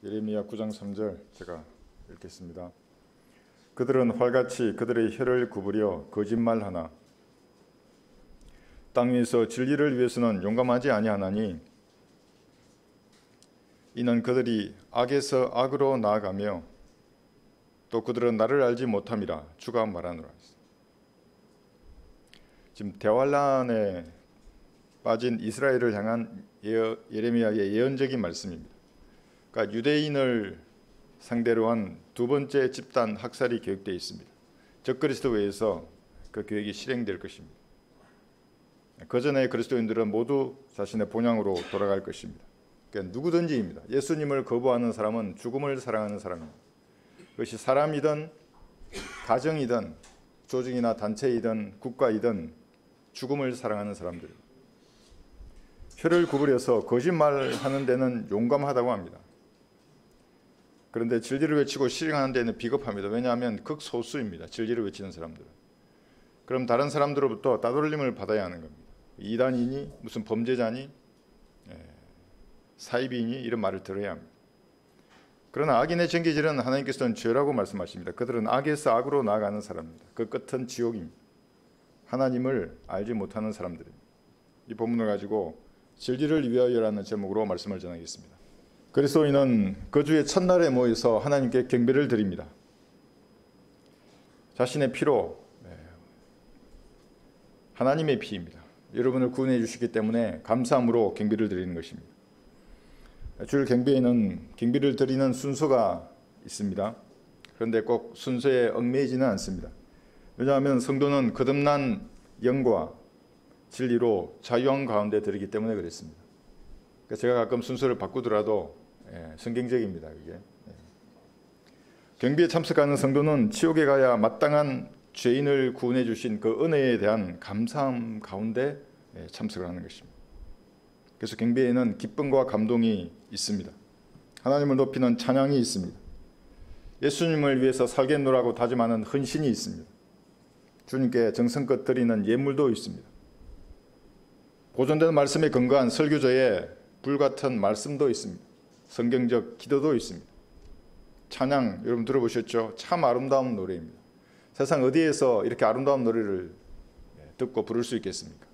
예레미야 9장 3절 제가 읽겠습니다. 그들은 활같이 그들의 혀를 구부려 거짓말하나 땅 위에서 진리를 위해서는 용감하지 아니하나니 이는 그들이 악에서 악으로 나아가며 또 그들은 나를 알지 못함이라 주가 말하노라. 지금 대환란에 빠진 이스라엘을 향한 예레미야의 예언적인 말씀입니다. 그러니까 유대인을 상대로 한 두 번째 집단 학살이 계획되어 있습니다. 적그리스도에서 그 계획이 실행될 것입니다. 그 전에 그리스도인들은 모두 자신의 본향으로 돌아갈 것입니다. 그러니까 누구든지입니다. 예수님을 거부하는 사람은 죽음을 사랑하는 사람입니다. 그것이 사람이든 가정이든 조직이나 단체이든 국가이든 죽음을 사랑하는 사람들입니다. 혀를 구부려서 거짓말하는 데는 용감하다고 합니다. 그런데 진리를 외치고 실행하는 데는 비겁합니다. 왜냐하면 극소수입니다. 진리를 외치는 사람들은. 그럼 다른 사람들로부터 따돌림을 받아야 하는 겁니다. 이단이니 무슨 범죄자니 사이비니 이런 말을 들어야 합니다. 그러나 악인의 전기질은 하나님께서는 죄라고 말씀하십니다. 그들은 악에서 악으로 나아가는 사람입니다. 그 끝은 지옥입니다. 하나님을 알지 못하는 사람들입니다. 이 본문을 가지고 진리를 위하여라는 제목으로 말씀을 전하겠습니다. 그리스도인은 그 주의 첫날에 모여서 하나님께 경배를 드립니다. 자신의 피로, 하나님의 피입니다. 여러분을 구원해 주시기 때문에 감사함으로 경배를 드리는 것입니다. 주일 경배에는 경배를 드리는 순서가 있습니다. 그런데 꼭 순서에 얽매이지는 않습니다. 왜냐하면 성도는 거듭난 영과 진리로 자유한 가운데 드리기 때문에 그렇습니다. 그러니까 제가 가끔 순서를 바꾸더라도 성경적입니다. 그게. 경배에 참석하는 성도는 지옥에 가야 마땅한 죄인을 구원해 주신 그 은혜에 대한 감사함 가운데 참석을 하는 것입니다. 그래서 경배에는 기쁨과 감동이 있습니다. 하나님을 높이는 찬양이 있습니다. 예수님을 위해서 살겠노라고 다짐하는 헌신이 있습니다. 주님께 정성껏 드리는 예물도 있습니다. 보존된 말씀에 근거한 설교저의 불같은 말씀도 있습니다. 성경적 기도도 있습니다. 찬양 여러분 들어보셨죠? 참 아름다운 노래입니다. 세상 어디에서 이렇게 아름다운 노래를 듣고 부를 수 있겠습니까?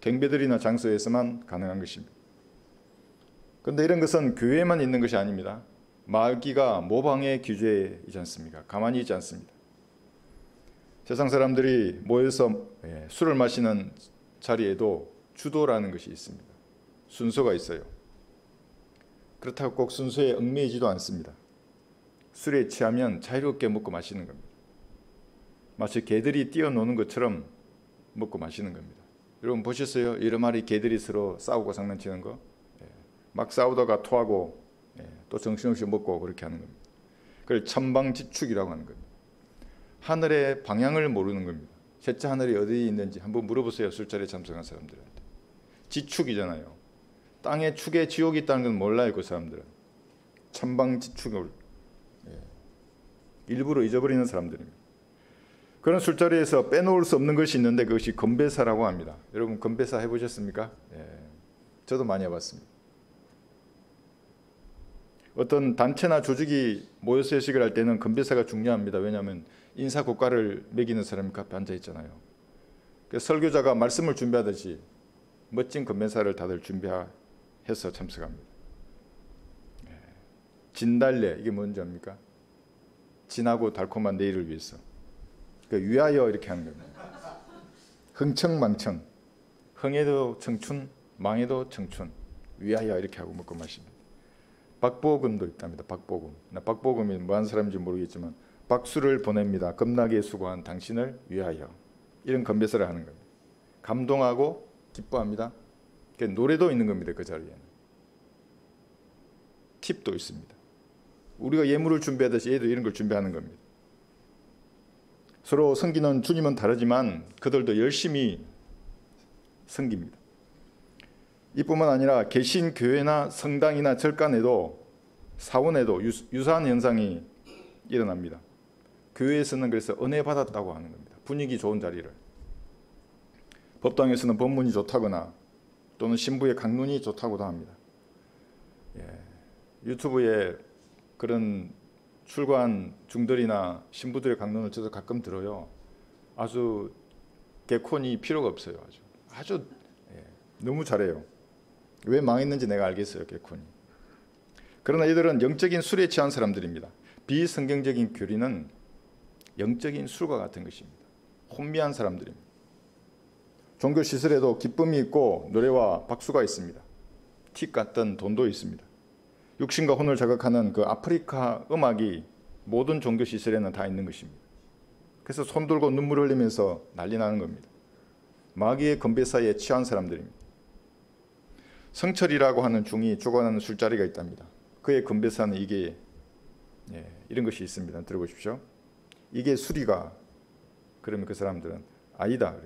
경배드리는 장소에서만 가능한 것입니다. 그런데 이런 것은 교회에만 있는 것이 아닙니다. 마귀가 모방의 규제이지 않습니까? 가만히 있지 않습니다. 세상 사람들이 모여서 술을 마시는 자리에도 주도라는 것이 있습니다. 순서가 있어요. 그렇다고 꼭 순서에 얽매이지도 않습니다. 술에 취하면 자유롭게 먹고 마시는 겁니다. 마치 개들이 뛰어노는 것처럼 먹고 마시는 겁니다. 여러분 보셨어요? 이러마리 개들이 서로 싸우고 장난치는 거? 막 싸우다가 토하고 또 정신없이 먹고 그렇게 하는 겁니다. 그걸 천방지축이라고 하는 겁니다. 하늘의 방향을 모르는 겁니다. 셋째 하늘이 어디에 있는지 한번 물어보세요. 술자리에 참석한 사람들한테. 지축이잖아요. 땅의 축에 지옥이 있다는 건 몰라요. 그 사람들은. 천방지축을 일부러 잊어버리는 사람들입니다. 그런 술자리에서 빼놓을 수 없는 것이 있는데 그것이 건배사라고 합니다. 여러분 건배사 해보셨습니까? 저도 많이 해봤습니다. 어떤 단체나 조직이 모여서 회식을 할 때는 건배사가 중요합니다. 왜냐하면 인사고과를 매기는 사람이 그 앞에 앉아있잖아요. 설교자가 말씀을 준비하듯이 멋진 건배사를 다들 준비해서 참석합니다. 진달래 이게 뭔지 압니까? 진하고 달콤한 내일을 위해서. 위하여 이렇게 하는 겁니다. 흥청망청. 흥에도 청춘, 망에도 청춘. 위하여 이렇게 하고 먹고 마십니다. 박보금도 있답니다. 박보금. 박보금이 뭐한 사람인지 모르겠지만 박수를 보냅니다. 겁나게 수고한 당신을 위하여. 이런 건배사를 하는 겁니다. 감동하고 기뻐합니다. 노래도 있는 겁니다. 그 자리에는. 팁도 있습니다. 우리가 예물을 준비하듯이 얘도 이런 걸 준비하는 겁니다. 서로 섬기는 주님은 다르지만 그들도 열심히 섬깁니다. 이뿐만 아니라 개신 교회나 성당이나 절간에도 사원에도 유사한 현상이 일어납니다. 교회에서는 그래서 은혜 받았다고 하는 겁니다. 분위기 좋은 자리를. 법당에서는 법문이 좋다거나 또는 신부의 강론이 좋다고도 합니다. 유튜브에 그런 출가한 중들이나 신부들의 강론을 저도 가끔 들어요. 아주 개콘이 필요가 없어요. 아주 너무 잘해요. 왜 망했는지 내가 알겠어요, 개콘이. 그러나 이들은 영적인 술에 취한 사람들입니다. 비성경적인 교리는 영적인 술과 같은 것입니다. 혼미한 사람들입니다. 종교 시설에도 기쁨이 있고 노래와 박수가 있습니다. 틱 같은 돈도 있습니다. 육신과 혼을 자극하는 그 아프리카 음악이 모든 종교 시설에는 다 있는 것입니다. 그래서 손 들고 눈물 흘리면서 난리 나는 겁니다. 마귀의 건배사에 취한 사람들입니다. 성철이라고 하는 중이 주관하는 술자리가 있답니다. 그의 건배사는 이게 이런 것이 있습니다. 들어보십시오. 이게 술이가 그러면 그 사람들은 아니다.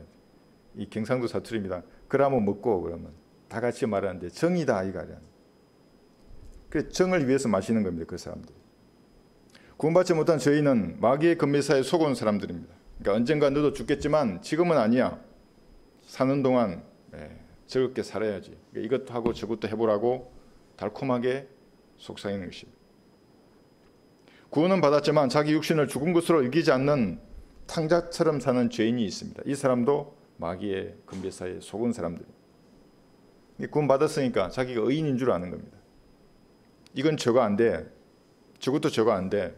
이 경상도 사투리입니다. 그러면 먹고 그러면 다 같이 말하는데 정이다 아이가. 그래서 정을 위해서 마시는 겁니다. 그 사람들. 구원받지 못한 저희는 마귀의 건배사에 속은 사람들입니다. 그러니까 언젠가 너도 죽겠지만 지금은 아니야. 사는 동안 즐겁게 살아야지. 그러니까 이것도 하고 저것도 해보라고 달콤하게 속삭이는 것입니다. 구원은 받았지만 자기 육신을 죽은 것으로 여기지 않는 탕자처럼 사는 죄인이 있습니다. 이 사람도 마귀의 건배사에 속은 사람들입니다. 구원 받았으니까 자기가 의인인 줄 아는 겁니다. 이건 저거 안 돼. 저것도 저거 안 돼.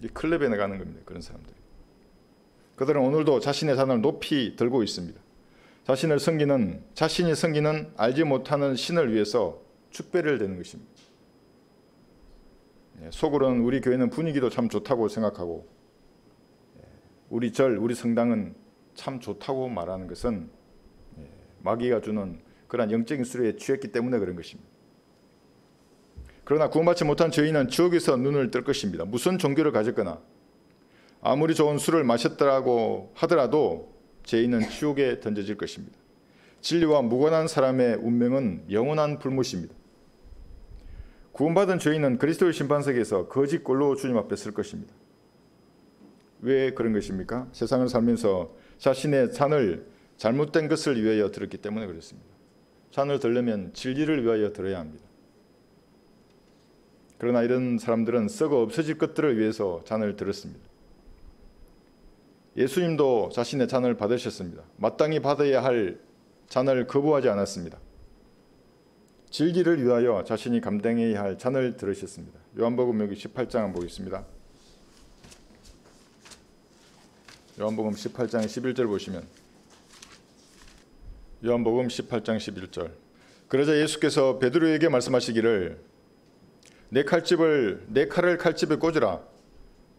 이 클럽에 나가는 겁니다. 그런 사람들. 그들은 오늘도 자신의 산을 높이 들고 있습니다. 자신이 섬기는 알지 못하는 신을 위해서 축배를 드는 것입니다. 속으로는 우리 교회는 분위기도 참 좋다고 생각하고 우리 절, 우리 성당은 참 좋다고 말하는 것은 마귀가 주는 그러한 영적인 술에 취했기 때문에 그런 것입니다. 그러나 구원받지 못한 저희는 지옥에서 눈을 뜰 것입니다. 무슨 종교를 가졌거나 아무리 좋은 술을 마셨더라고 하더라도 죄인은 지옥에 던져질 것입니다. 진리와 무관한 사람의 운명은 영원한 불못입니다. 구원받은 죄인은 그리스도의 심판석에서 거짓 꼴로 주님 앞에 설 것입니다. 왜 그런 것입니까? 세상을 살면서 자신의 잔을 잘못된 것을 위하여 들었기 때문에 그렇습니다. 잔을 들려면 진리를 위하여 들어야 합니다. 그러나 이런 사람들은 썩어 없어질 것들을 위해서 잔을 들었습니다. 예수님도 자신의 잔을 받으셨습니다. 마땅히 받아야 할 잔을 거부하지 않았습니다. 진리를 위하여 자신이 감당해야 할 잔을 들으셨습니다. 요한복음 여기 18장 한번 보겠습니다. 요한복음 18장 11절 보시면 요한복음 18장 11절 그러자 예수께서 베드로에게 말씀하시기를 내 칼을 칼집에 꽂으라.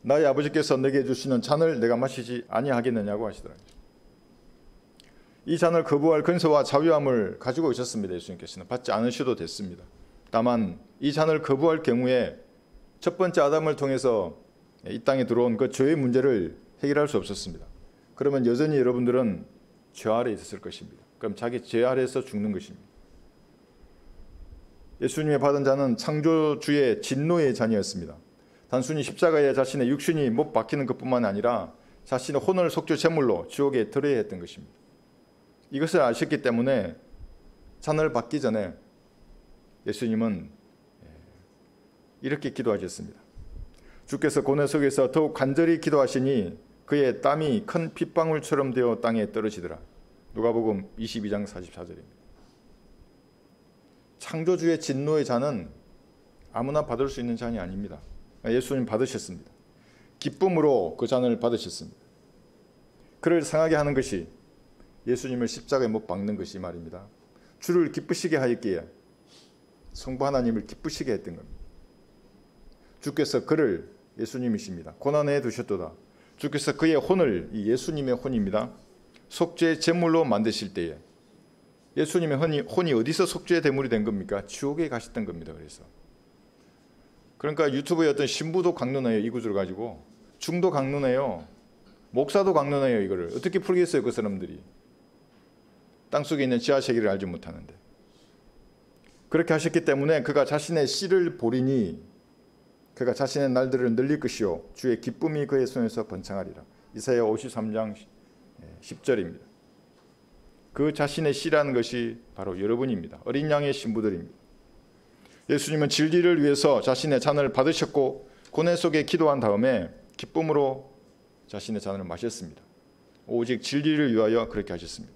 나의 아버지께서 내게 주시는 잔을 내가 마시지 아니하겠느냐고 하시더라고요. 이 잔을 거부할 근서와 자유함을 가지고 있었습니다. 예수님께서는 받지 않으셔도 됐습니다. 다만 이 잔을 거부할 경우에 첫 번째 아담을 통해서 이 땅에 들어온 그 죄의 문제를 해결할 수 없었습니다. 그러면 여전히 여러분들은 죄 아래 있었을 것입니다. 그럼 자기 죄 아래에서 죽는 것입니다. 예수님의 받은 잔은 창조주의 진노의 잔이었습니다. 단순히 십자가에 자신의 육신이 못 박히는 것뿐만 아니라 자신의 혼을 속죄 제물로 지옥에 들어야 했던 것입니다. 이것을 아셨기 때문에 잔을 받기 전에 예수님은 이렇게 기도하셨습니다. 주께서 고뇌 속에서 더욱 간절히 기도하시니 그의 땀이 큰 핏방울처럼 되어 땅에 떨어지더라. 누가복음 22장 44절입니다. 창조주의 진노의 잔은 아무나 받을 수 있는 잔이 아닙니다. 예수님 받으셨습니다. 기쁨으로 그 잔을 받으셨습니다. 그를 상하게 하는 것이 예수님을 십자가에 못 박는 것이 말입니다. 주를 기쁘시게 하였기에 성부 하나님을 기쁘시게 했던 겁니다. 주께서 그를 예수님이십니다. 고난에 두셨도다. 주께서 그의 혼을 이 예수님의 혼입니다. 속죄 제물로 만드실 때에 예수님의 혼이 어디서 속죄 제물이 된 겁니까? 지옥에 가셨던 겁니다. 그러니까 유튜브에 어떤 신부도 강론해요. 이 구조를 가지고 중도 강론해요. 목사도 강론해요. 이거를 어떻게 풀겠어요? 그 사람들이 땅속에 있는 지하 세계를 알지 못하는데 그렇게 하셨기 때문에 그가 자신의 씨를 보리니 그가 자신의 날들을 늘릴 것이요 주의 기쁨이 그의 손에서 번창하리라. 이사야 53장 10절입니다. 그 자신의 씨라는 것이 바로 여러분입니다. 어린 양의 신부들입니다. 예수님은 진리를 위해서 자신의 잔을 받으셨고 고뇌 속에 기도한 다음에 기쁨으로 자신의 잔을 마셨습니다. 오직 진리를 위하여 그렇게 하셨습니다.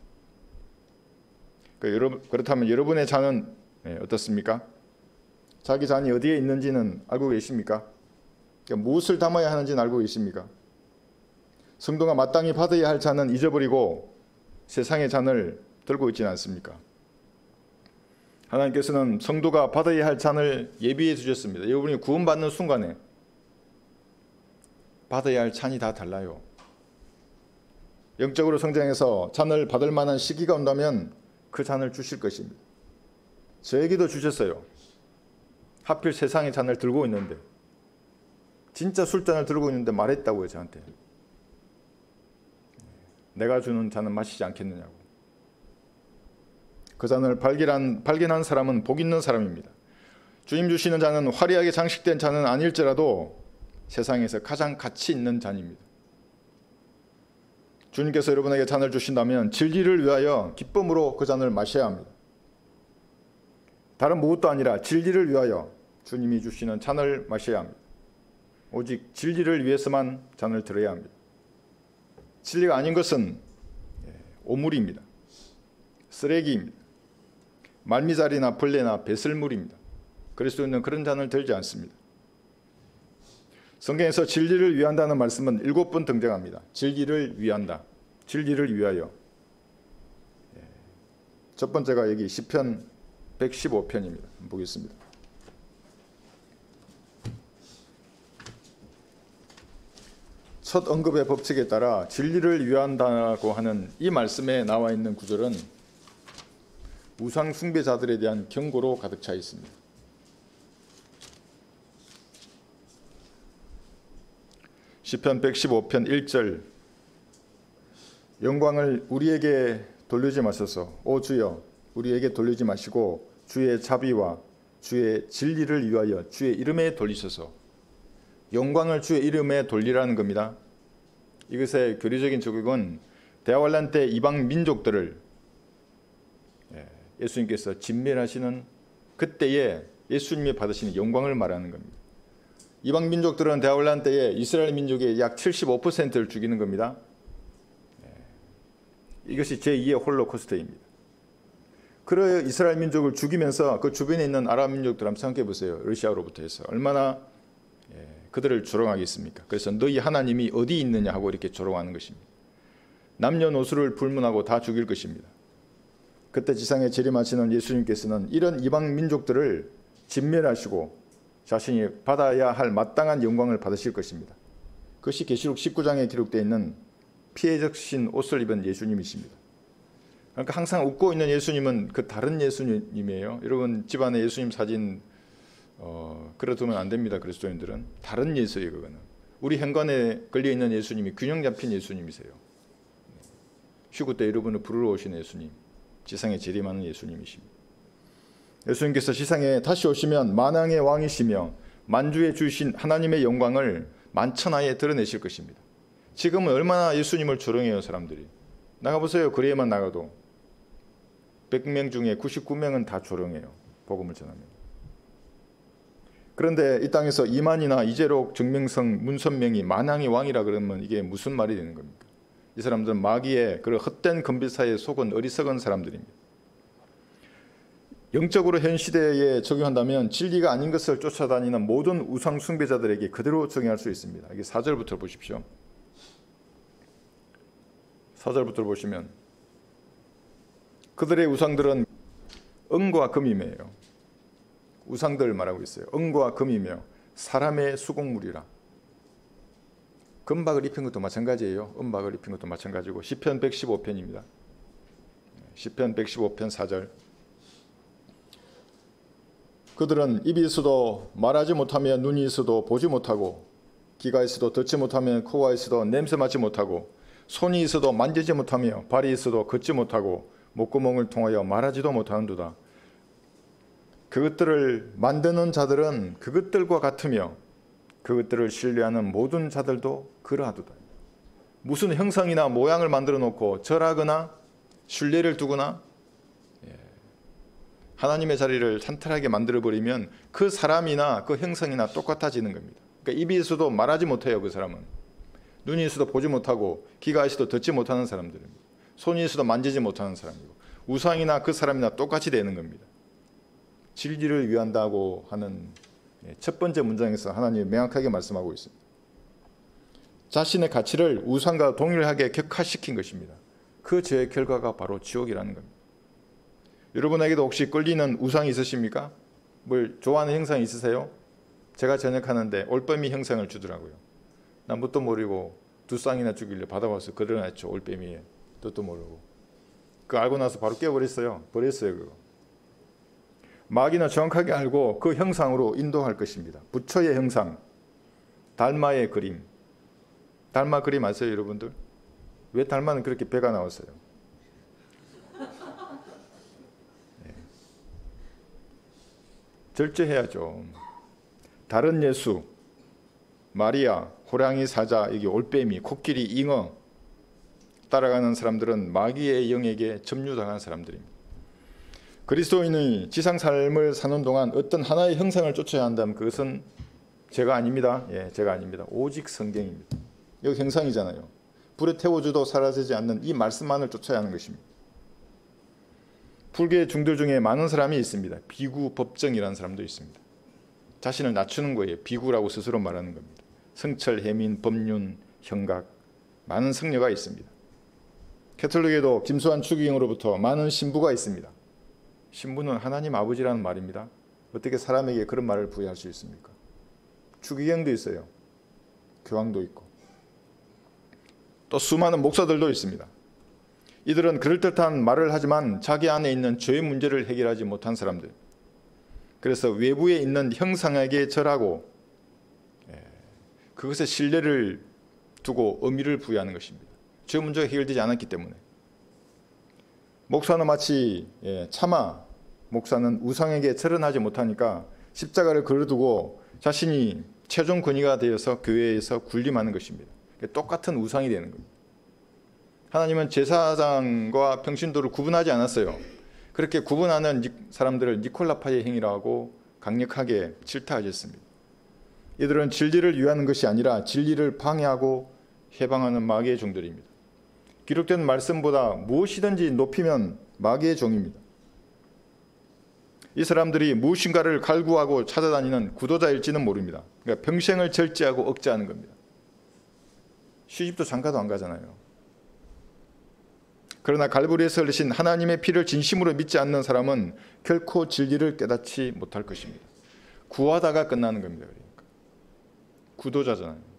그렇다면 여러분의 잔은 어떻습니까? 자기 잔이 어디에 있는지는 알고 계십니까? 무엇을 담아야 하는지는 알고 계십니까? 성도가 마땅히 받아야 할 잔은 잊어버리고 세상의 잔을 들고 있지는 않습니까? 하나님께서는 성도가 받아야 할 잔을 예비해 주셨습니다. 여러분이 구원받는 순간에 받아야 할 잔이 다 달라요. 영적으로 성장해서 잔을 받을 만한 시기가 온다면 그 잔을 주실 것입니다. 저에게도 주셨어요. 하필 세상의 잔을 들고 있는데, 진짜 술잔을 들고 있는데 말했다고요, 저한테. 내가 주는 잔은 마시지 않겠느냐고. 그 잔을 발견한 사람은 복 있는 사람입니다. 주님 주시는 잔은 화려하게 장식된 잔은 아닐지라도 세상에서 가장 가치 있는 잔입니다. 주님께서 여러분에게 잔을 주신다면 진리를 위하여 기쁨으로 그 잔을 마셔야 합니다. 다른 무엇도 아니라 진리를 위하여 주님이 주시는 잔을 마셔야 합니다. 오직 진리를 위해서만 잔을 들어야 합니다. 진리가 아닌 것은 오물입니다. 쓰레기입니다. 말미잘이나 벌레나 배설물입니다. 그리스도인은 그런 잔을 들지 않습니다. 성경에서 진리를 위한다는 말씀은 7번 등장합니다. 진리를 위한다. 진리를 위하여. 첫 번째가 여기 시편 115편입니다. 보겠습니다. 첫 언급의 법칙에 따라 진리를 위한다고 하는 이 말씀에 나와 있는 구절은 우상 숭배자들에 대한 경고로 가득 차 있습니다. 시편 115편 1절 영광을 우리에게 돌리지 마소서. 오 주여 우리에게 돌리지 마시고 주의 자비와 주의 진리를 위하여 주의 이름에 돌리소서. 영광을 주의 이름에 돌리라는 겁니다. 이것의 교리적인 적용은 대환란 때 이방 민족들을 예수님께서 진멸하시는 그때에 예수님이 받으시는 영광을 말하는 겁니다. 이방 민족들은 대환란 때에 이스라엘 민족의 약 75%를 죽이는 겁니다. 이것이 제2의 홀로코스트입니다. 그래 이스라엘 민족을 죽이면서 그 주변에 있는 아랍 민족들 한번 생각해 보세요. 러시아로부터 해서 얼마나 그들을 조롱하겠습니까? 그래서 너희 하나님이 어디 있느냐 하고 이렇게 조롱하는 것입니다. 남녀노소를 불문하고 다 죽일 것입니다. 그때 지상에 재림하시는 예수님께서는 이런 이방 민족들을 진멸하시고 자신이 받아야 할 마땅한 영광을 받으실 것입니다. 그것이 계시록 19장에 기록되어 있는 피해 적신 옷을 입은 예수님이십니다. 그러니까 항상 웃고 있는 예수님은 그 다른 예수님이에요. 여러분 집안에 예수님 사진 그려두면 안 됩니다. 그리스도인들은 다른 예수예요. 그거는 우리 현관에 걸려있는 예수님이 균형 잡힌 예수님이세요. 휴고 때 여러분을 부르러 오신 예수님, 지상에 재림하는 예수님이십니다. 예수님께서 지상에 다시 오시면 만왕의 왕이시며 만주의 주신 하나님의 영광을 만천하에 드러내실 것입니다. 지금은 얼마나 예수님을 조롱해요. 사람들이 나가보세요. 거리에만 나가도 100명 중에 99명은 다 조롱해요. 복음을 전하면. 그런데 이 땅에서 이만희나 이재록, 정명성, 문선명이 만왕의 왕이라 그러면 이게 무슨 말이 되는 겁니까? 이 사람들은 마귀의 그런 헛된 건비사에 속은 어리석은 사람들입니다. 영적으로 현 시대에 적용한다면 진리가 아닌 것을 쫓아다니는 모든 우상 숭배자들에게 그대로 적용할 수 있습니다. 이게 4절부터 보십시오. 4절부터 보시면 그들의 우상들은 은과 금이매요. 우상들 말하고 있어요. 은과 금이며 사람의 수공물이라. 금박을 입힌 것도 마찬가지예요. 은박을 입힌 것도 마찬가지고 시편 115편입니다. 시편 115편 4절 그들은 입이 있어도 말하지 못하며 눈이 있어도 보지 못하고 귀가 있어도 듣지 못하며 코가 있어도 냄새 맡지 못하고 손이 있어도 만지지 못하며 발이 있어도 걷지 못하고 목구멍을 통하여 말하지도 못하는도다. 그것들을 만드는 자들은 그것들과 같으며 그것들을 신뢰하는 모든 자들도 그러하도다. 무슨 형상이나 모양을 만들어 놓고 절하거나 신뢰를 두거나 하나님의 자리를 찬탈하게 만들어버리면 그 사람이나 그 형상이나 똑같아지는 겁니다. 그러니까 입이 있어도 말하지 못해요. 그 사람은. 눈이 있어도 보지 못하고 귀가 있어도 듣지 못하는 사람들입니다. 손이 있어도 만지지 못하는 사람이고 우상이나 그 사람이나 똑같이 되는 겁니다. 진리를 위한다고 하는 첫 번째 문장에서 하나님이 명확하게 말씀하고 있습니다. 자신의 가치를 우상과 동일하게 격화시킨 것입니다. 그 죄의 결과가 바로 지옥이라는 겁니다. 여러분에게도 혹시 끌리는 우상이 있으십니까? 뭘 좋아하는 형상이 있으세요? 제가 전역하는데 올빼미 형상을 주더라고요. 난 뭣도 모르고 두 쌍이나 주길래 받아와서 걸어놨죠. 올빼미에. 뜻도 모르고. 그거 알고 나서 바로 깨버렸어요. 버렸어요. 그거. 마귀는 정확하게 알고 그 형상으로 인도할 것입니다. 부처의 형상, 달마의 그림. 달마 그림 아세요, 여러분들? 왜 달마는 그렇게 배가 나왔어요? 절제해야죠. 다른 예수, 마리아, 호랑이 사자, 이게 올빼미, 코끼리, 잉어 따라가는 사람들은 마귀의 영에게 점유당한 사람들입니다. 그리스도인이 지상 삶을 사는 동안 어떤 하나의 형상을 쫓아야 한다면 그것은 제가 아닙니다. 제가 아닙니다. 오직 성경입니다. 여기 형상이잖아요. 불에 태워줘도 사라지지 않는 이 말씀만을 쫓아야 하는 것입니다. 불교의 중들 중에 많은 사람이 있습니다. 비구, 법정이라는 사람도 있습니다. 자신을 낮추는 거예요. 비구라고 스스로 말하는 겁니다. 성철, 해민, 법륜, 형각 많은 성녀가 있습니다. 캐톨릭에도 김수환 추기경으로부터 많은 신부가 있습니다. 신부는 하나님 아버지라는 말입니다. 어떻게 사람에게 그런 말을 부여할 수 있습니까? 추기경도 있어요. 교황도 있고 또 수많은 목사들도 있습니다. 이들은 그럴듯한 말을 하지만 자기 안에 있는 죄의 문제를 해결하지 못한 사람들. 그래서 외부에 있는 형상에게 절하고 그것에 신뢰를 두고 의미를 부여하는 것입니다. 죄 문제가 해결되지 않았기 때문에. 목사는 마치 차마 목사는 우상에게 절은하지 못하니까 십자가를 걸어두고 자신이 최종 권위가 되어서 교회에서 군림하는 것입니다. 똑같은 우상이 되는 겁니다. 하나님은 제사장과 평신도를 구분하지 않았어요. 그렇게 구분하는 사람들을 니콜라파의 행위라고 강력하게 질타하셨습니다. 이들은 진리를 위하는 것이 아니라 진리를 방해하고 해방하는 마귀의 종들입니다. 기록된 말씀보다 무엇이든지 높이면 마귀의 종입니다. 이 사람들이 무엇인가를 갈구하고 찾아다니는 구도자일지는 모릅니다. 그러니까 평생을 절제하고 억제하는 겁니다. 시집도 장가도 안 가잖아요. 그러나 갈보리에서 흘리신 하나님의 피를 진심으로 믿지 않는 사람은 결코 진리를 깨닫지 못할 것입니다. 구하다가 끝나는 겁니다. 그러니까. 구도자잖아요.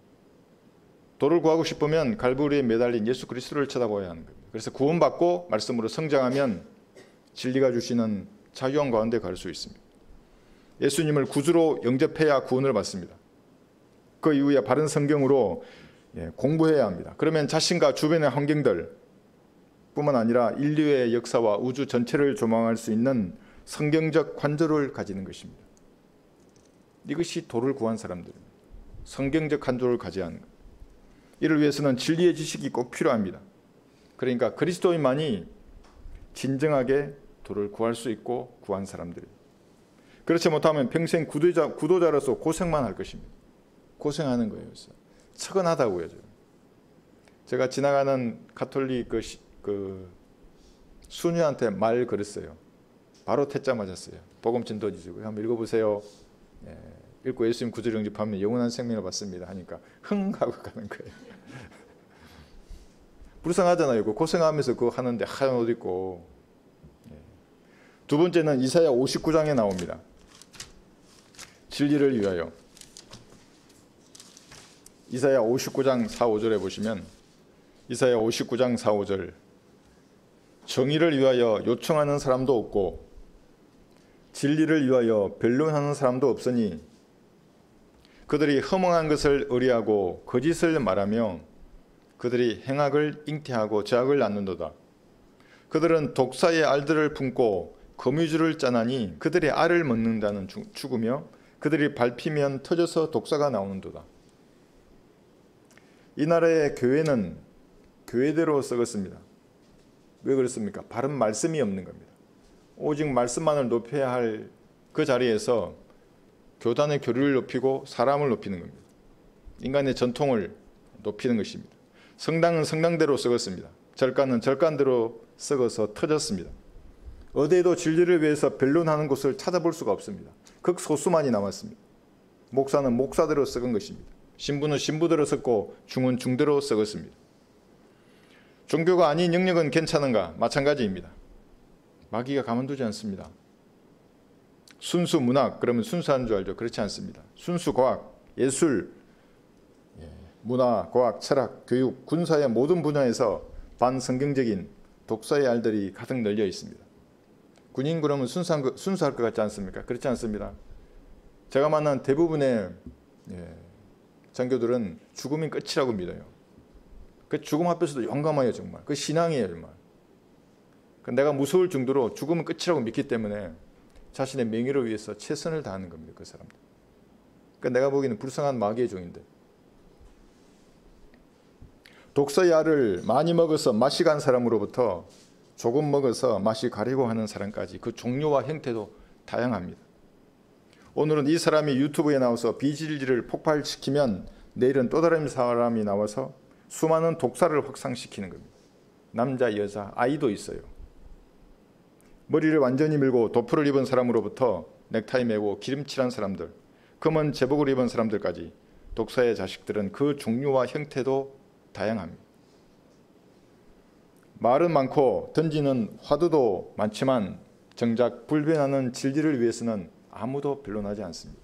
도를 구하고 싶으면 갈보리에 매달린 예수 그리스도를 쳐다봐야 하는 겁니다. 그래서 구원받고 말씀으로 성장하면 진리가 주시는 자유함 가운데 갈 수 있습니다. 예수님을 구주로 영접해야 구원을 받습니다. 그 이후에 바른 성경으로 공부해야 합니다. 그러면 자신과 주변의 환경들 뿐만 아니라 인류의 역사와 우주 전체를 조망할 수 있는 성경적 관조를 가지는 것입니다. 이것이 도를 구한 사람들입니다. 성경적 관조를 가져야 하는 것. 이를 위해서는 진리의 지식이 꼭 필요합니다. 그러니까 그리스도인만이 진정하게 도를 구할 수 있고 구한 사람들입니다. 그렇지 못하면 평생 구도자로서 고생만 할 것입니다. 고생하는 거예요. 그래서 척은하다고요. 제가 지나가는 가톨릭 그 수녀한테 말 걸었어요. 바로 퇴짜 맞았어요. 복음진 던지고 한번 읽어보세요. 읽고 예수님 구주 영접하면 영원한 생명을 받습니다 하니까 흥 하고 가는 거예요. 불쌍하잖아요. 고생하면서 그거 하는데 하얀 옷 입고. 두 번째는 이사야 59장에 나옵니다. 진리를 위하여. 이사야 59장 4, 5절에 보시면 이사야 59장 4, 5절 정의를 위하여 요청하는 사람도 없고 진리를 위하여 변론하는 사람도 없으니 그들이 허망한 것을 의뢰하고 거짓을 말하며 그들이 행악을 잉태하고 죄악을 낳는도다. 그들은 독사의 알들을 품고 거미줄을 짜나니 그들의 알을 먹는다는 죽으며 그들이 밟히면 터져서 독사가 나오는도다. 이 나라의 교회는 교회대로 썩었습니다. 왜 그렇습니까? 바른 말씀이 없는 겁니다. 오직 말씀만을 높여야 할 그 자리에서 교단의 교리를 높이고 사람을 높이는 겁니다. 인간의 전통을 높이는 것입니다. 성당은 성당대로 썩었습니다. 절간은 절간대로 썩어서 터졌습니다. 어디에도 진리를 위해서 변론하는 곳을 찾아볼 수가 없습니다. 극소수만이 남았습니다. 목사는 목사대로 썩은 것입니다. 신부는 신부대로 썩고 중은 중대로 썩었습니다. 종교가 아닌 영역은 괜찮은가? 마찬가지입니다. 마귀가 가만두지 않습니다. 순수 문학, 그러면 순수한 줄 알죠? 그렇지 않습니다. 순수 과학, 예술, 문화, 과학, 철학, 교육, 군사의 모든 분야에서 반성경적인 독서의 알들이 가득 널려 있습니다. 군인 그러면 순수할 것 같지 않습니까? 그렇지 않습니다. 제가 만난 대부분의 장교들은 죽음이 끝이라고 믿어요. 그 죽음 앞에서도 용감해요, 정말. 그 신앙이에요, 정말. 내가 무서울 정도로 죽음은 끝이라고 믿기 때문에 자신의 명예를 위해서 최선을 다하는 겁니다, 그 사람들. 그러니까 내가 보기에는 불쌍한 마귀의 종인데. 독서의 알을 많이 먹어서 맛이 간 사람으로부터 조금 먹어서 맛이 가리고 하는 사람까지 그 종류와 형태도 다양합니다. 오늘은 이 사람이 유튜브에 나와서 비진리를 폭발시키면 내일은 또 다른 사람이 나와서 수많은 독사를 확산시키는 겁니다. 남자, 여자, 아이도 있어요. 머리를 완전히 밀고 도프를 입은 사람으로부터 넥타이 매고 기름칠한 사람들, 검은 제복을 입은 사람들까지 독사의 자식들은 그 종류와 형태도 다양합니다. 말은 많고 던지는 화두도 많지만 정작 불변하는 진리를 위해서는 아무도 변론하지 않습니다.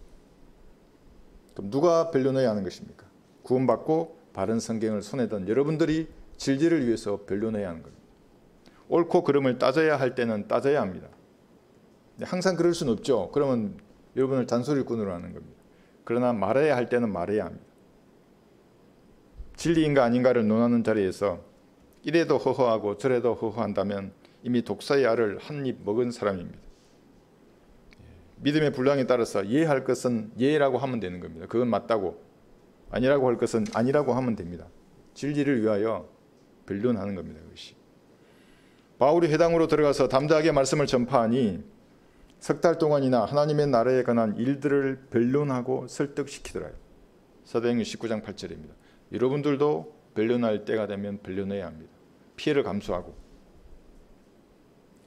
그럼 누가 변론해야 하는 것입니까? 구원받고 바른 성경을 손에 든 여러분들이 진리를 위해서 변론해야 하는 겁니다. 옳고 그름을 따져야 할 때는 따져야 합니다. 항상 그럴 수는 없죠. 그러면 여러분을 잔소리꾼으로 하는 겁니다. 그러나 말해야 할 때는 말해야 합니다. 진리인가 아닌가를 논하는 자리에서 이래도 허허하고 저래도 허허한다면 이미 독사의 알을 한 입 먹은 사람입니다. 믿음의 분량에 따라서 예할 것은 예라고 하면 되는 겁니다. 그건 맞다고. 아니라고 할 것은 아니라고 하면 됩니다. 진리를 위하여 변론하는 겁니다. 그것이. 바울이 회당으로 들어가서 담대하게 말씀을 전파하니 석 달 동안이나 하나님의 나라에 관한 일들을 변론하고 설득시키더라요. 사도행전 19장 8절입니다. 여러분들도 변론할 때가 되면 변론해야 합니다. 피해를 감수하고.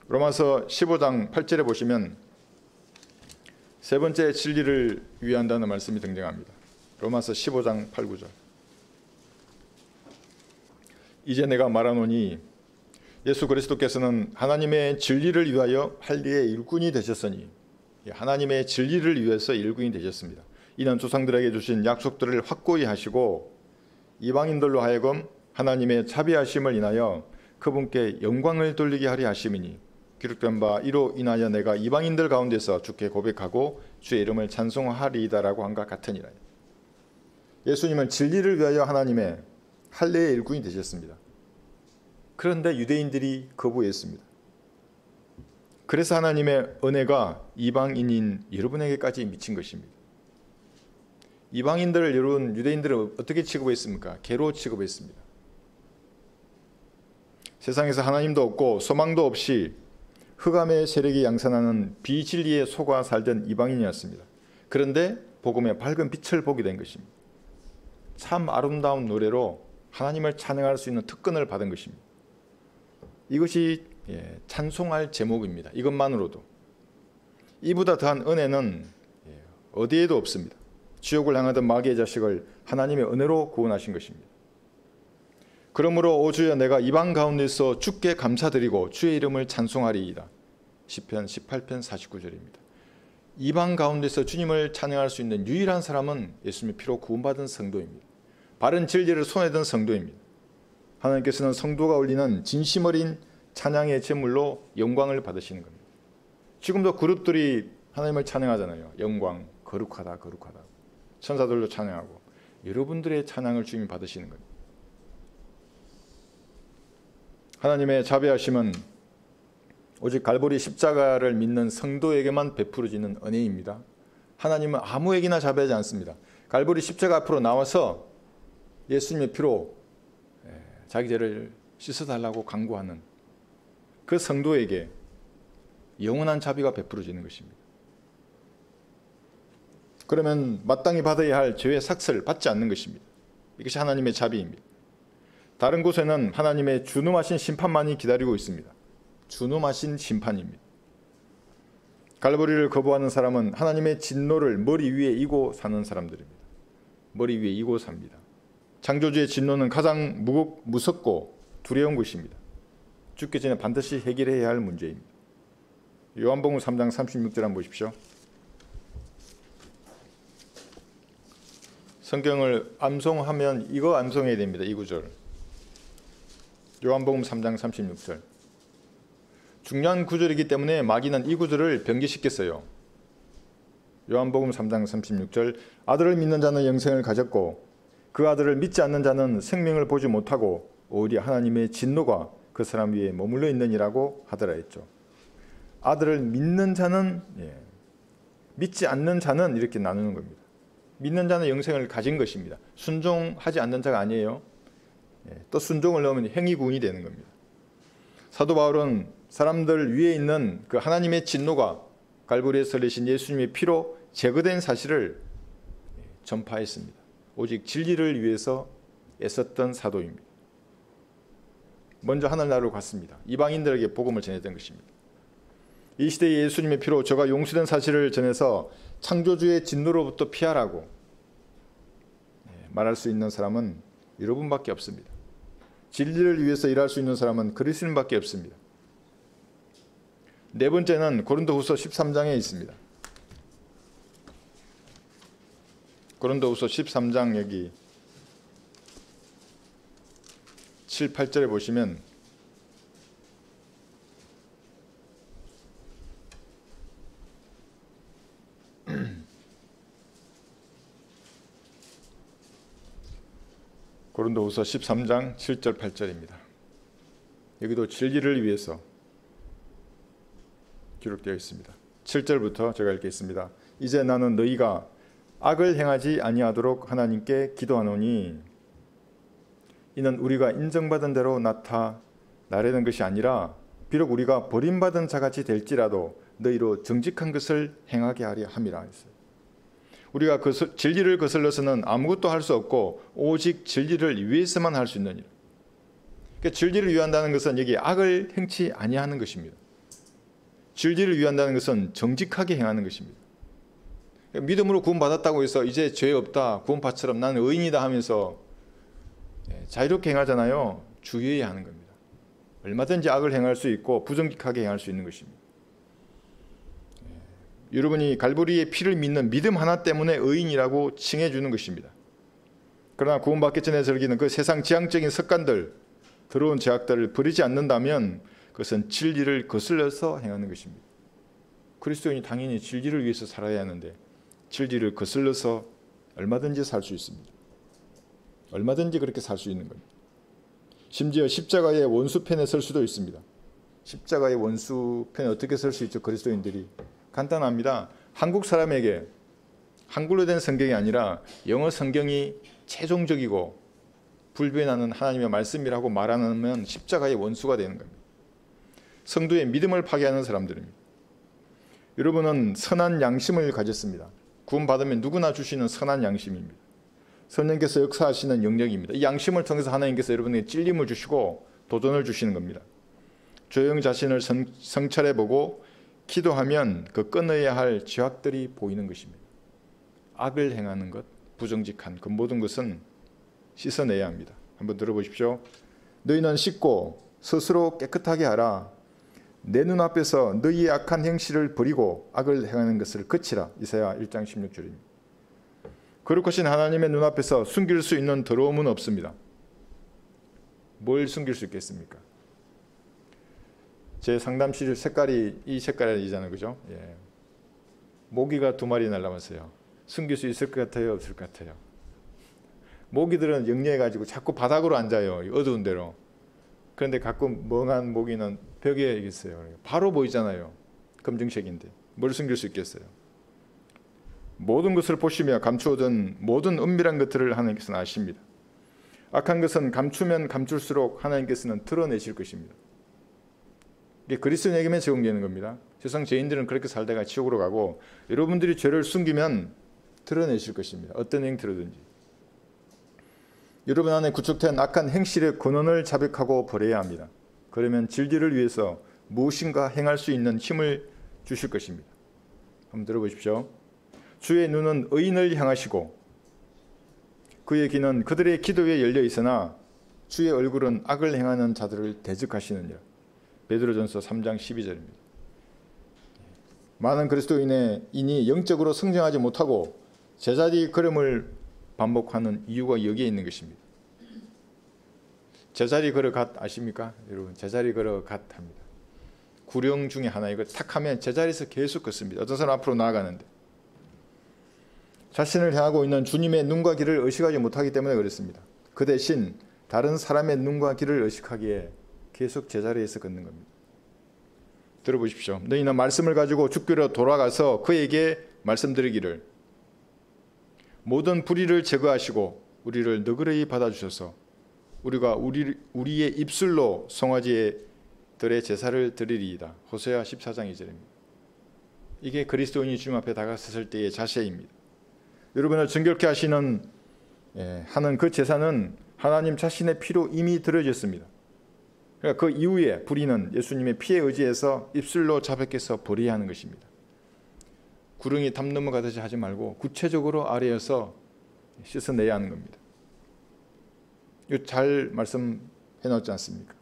로마서 15장 8절에 보시면 세 번째 진리를 위한다는 말씀이 등장합니다. 로마서 15장 8, 9절. 이제 내가 말하노니 예수 그리스도께서는 하나님의 진리를 위하여 할례의 일꾼이 되셨으니, 하나님의 진리를 위해서 일꾼이 되셨습니다. 이는 조상들에게 주신 약속들을 확고히 하시고 이방인들로 하여금 하나님의 자비하심을 인하여 그분께 영광을 돌리게 하려 하심이니, 기록된 바 이로 인하여 내가 이방인들 가운데서 주께 고백하고 주의 이름을 찬송하리이다라고 한 것 같으니라. 예수님은 진리를 위하여 하나님의 할례의 일꾼이 되셨습니다. 그런데 유대인들이 거부했습니다. 그래서 하나님의 은혜가 이방인인 여러분에게까지 미친 것입니다. 이방인들을 여러분 유대인들은 어떻게 취급했습니까? 개로 취급했습니다. 세상에서 하나님도 없고 소망도 없이 흑암의 세력이 양산하는 비진리에 속아 살던 이방인이었습니다. 그런데 복음의 밝은 빛을 보게 된 것입니다. 참 아름다운 노래로 하나님을 찬양할 수 있는 특권을 받은 것입니다. 이것이 찬송할 제목입니다. 이것만으로도. 이보다 더한 은혜는 어디에도 없습니다. 지옥을 향하던 마귀의 자식을 하나님의 은혜로 구원하신 것입니다. 그러므로 오 주여 내가 이방 가운데서 주께 감사드리고 주의 이름을 찬송하리이다. 시편 18편 49절입니다. 이방 가운데서 주님을 찬양할 수 있는 유일한 사람은 예수님의 피로 구원받은 성도입니다. 바른 진리를 손에 든 성도입니다. 하나님께서는 성도가 올리는 진심 어린 찬양의 제물로 영광을 받으시는 겁니다. 지금도 그룹들이 하나님을 찬양하잖아요. 영광, 거룩하다, 거룩하다. 천사들도 찬양하고 여러분들의 찬양을 주님이 받으시는 겁니다. 하나님의 자비하심은 오직 갈보리 십자가를 믿는 성도에게만 베풀어지는 은혜입니다. 하나님은 아무에게나 자비하지 않습니다. 갈보리 십자가 앞으로 나와서 예수님의 피로 자기 죄를 씻어달라고 간구하는 그 성도에게 영원한 자비가 베풀어지는 것입니다. 그러면 마땅히 받아야 할 죄의 삭슬 받지 않는 것입니다. 이것이 하나님의 자비입니다. 다른 곳에는 하나님의 준엄하신 심판만이 기다리고 있습니다. 준엄하신 심판입니다. 갈보리를 거부하는 사람은 하나님의 진노를 머리 위에 이고 사는 사람들입니다. 머리 위에 이고 삽니다. 창조주의 진노는 가장 무섭고 두려운 것입니다. 죽기 전에 반드시 해결해야 할 문제입니다. 요한복음 3장 36절 한번 보십시오. 성경을 암송하면 이거 암송해야 됩니다. 이 구절. 요한복음 3장 36절. 중요한 구절이기 때문에 마귀는 이 구절을 변기시켰어요. 요한복음 3장 36절. 아들을 믿는 자는 영생을 가졌고 그 아들을 믿지 않는 자는 생명을 보지 못하고 오히려 하나님의 진노가 그 사람 위에 머물러 있느니라고 하더라 했죠. 아들을 믿는 자는, 믿지 않는 자는 이렇게 나누는 겁니다. 믿는 자는 영생을 가진 것입니다. 순종하지 않는 자가 아니에요. 또 순종을 넣으면 행위구원이 되는 겁니다. 사도 바울은 사람들 위에 있는 그 하나님의 진노가 갈보리에서 흘리신 예수님의 피로 제거된 사실을 전파했습니다. 오직 진리를 위해서 애썼던 사도입니다. 먼저 하늘나라로 갔습니다. 이방인들에게 복음을 전했던 것입니다. 이 시대에 예수님의 피로 저가 용서된 사실을 전해서 창조주의 진노로부터 피하라고 말할 수 있는 사람은 여러분밖에 없습니다. 진리를 위해서 일할 수 있는 사람은 그리스도인밖에 없습니다. 네 번째는 고린도후서 13장에 있습니다. 고린도후서 13장 여기 7, 8절에 보시면 고린도후서 13장 7절 8절입니다. 여기도 진리를 위해서 기록되어 있습니다. 7절부터 제가 읽겠습니다. 이제 나는 너희가 악을 행하지 아니하도록 하나님께 기도하노니 이는 우리가 인정받은 대로 나타나려는 것이 아니라 비록 우리가 버림받은 자같이 될지라도 너희로 정직한 것을 행하게 하려 함이라 했어요. 우리가 진리를 거슬러서는 아무것도 할 수 없고 오직 진리를 위해서만 할 수 있느니라. 그러니까 진리를 위한다는 것은 여기 악을 행치 아니하는 것입니다. 진리를 위한다는 것은 정직하게 행하는 것입니다. 그러니까 믿음으로 구원받았다고 해서 이제 죄 없다, 구원파처럼 나는 의인이다 하면서 자유롭게 행하잖아요. 주의해야 하는 겁니다. 얼마든지 악을 행할 수 있고 부정직하게 행할 수 있는 것입니다. 여러분이 갈보리의 피를 믿는 믿음 하나 때문에 의인이라고 칭해 주는 것입니다. 그러나 구원받기 전에 즐기는 그 세상 지향적인 습관들, 더러운 죄악들을 버리지 않는다면 그것은 진리를 거슬러서 행하는 것입니다. 그리스도인이 당연히 진리를 위해서 살아야 하는데 진리를 거슬러서 얼마든지 살 수 있습니다. 얼마든지 그렇게 살 수 있는 겁니다. 심지어 십자가의 원수편에 설 수도 있습니다. 십자가의 원수편에 어떻게 설 수 있죠? 그리스도인들이 간단합니다. 한국 사람에게 한글로 된 성경이 아니라 영어 성경이 최종적이고 불변하는 하나님의 말씀이라고 말하면 십자가의 원수가 되는 겁니다. 성도의 믿음을 파괴하는 사람들입니다. 여러분은 선한 양심을 가졌습니다. 구원받으면 누구나 주시는 선한 양심입니다. 성령께서 역사하시는 영역입니다. 이 양심을 통해서 하나님께서 여러분에게 찔림을 주시고 도전을 주시는 겁니다. 조용 자신을 성찰해보고 기도하면 그 끊어야 할 죄악들이 보이는 것입니다. 악을 행하는 것, 부정직한 그 모든 것은 씻어내야 합니다. 한번 들어보십시오. 너희는 씻고 스스로 깨끗하게 하라. 내 눈앞에서 너희의 악한 행실을 버리고 악을 행하는 것을 그치라. 이사야 1장 16절입니다. 거룩하신 하나님의 눈앞에서 숨길 수 있는 더러움은 없습니다. 뭘 숨길 수 있겠습니까? 제 상담실 색깔이 이 색깔이잖아요. 그죠? 예. 모기가 2마리 날라왔어요. 숨길 수 있을 것 같아요? 없을 것 같아요? 모기들은 영리해가지고 자꾸 바닥으로 앉아요. 어두운 데로. 그런데 가끔 멍한 모기는 벽에 있어요. 바로 보이잖아요. 검정색인데. 뭘 숨길 수 있겠어요? 모든 것을 보시며 감추어둔 모든 은밀한 것들을 하나님께서는 아십니다. 악한 것은 감추면 감출수록 하나님께서는 드러내실 것입니다. 이게 그리스도인에게만 적용되는 겁니다. 세상 죄인들은 그렇게 살다가 지옥으로 가고 여러분들이 죄를 숨기면 드러내실 것입니다. 어떤 행태로든지. 여러분 안에 구축된 악한 행실의 근원을 자백하고 버려야 합니다. 그러면 진리를 위해서 무엇인가 행할 수 있는 힘을 주실 것입니다. 한번 들어보십시오. 주의 눈은 의인을 향하시고 그의 귀는 그들의 기도에 열려 있으나 주의 얼굴은 악을 행하는 자들을 대적하시느니라. 베드로전서 3장 12절입니다. 많은 그리스도인이 영적으로 성장하지 못하고 제자리 걸음을 반복하는 이유가 여기에 있는 것입니다. 제자리 걸어갓 아십니까? 여러분 제자리 걸어갓 합니다. 구령 중에 하나 이거 탁 하면 제자리에서 계속 걷습니다. 어떤 사람 앞으로 나아가는데 자신을 향하고 있는 주님의 눈과 귀를 의식하지 못하기 때문에 그렇습니다. 그 대신 다른 사람의 눈과 귀를 의식하기에 계속 제자리에서 걷는 겁니다. 들어보십시오. 너희는 말씀을 가지고 주께로 돌아가서 그에게 말씀드리기를 모든 불의를 제거하시고 우리를 너그러이 받아주셔서 우리가 우리의 입술로 송아지들의 제사를 드리리이다. 호세아 14장 2절입니다. 이게 그리스도인이 주님 앞에 다가섰을 때의 자세입니다. 여러분을 정결케 하는 그 제사는 하나님 자신의 피로 이미 드려졌습니다. 그러니까 그 이후에 불의는 예수님의 피에 의지해서 입술로 자백해서 버려야 하는 것입니다. 구렁이 담 넘어가듯이 하지 말고 구체적으로 아래에서 씻어내야 하는 겁니다. 이거 잘 말씀해 놓지 않습니까?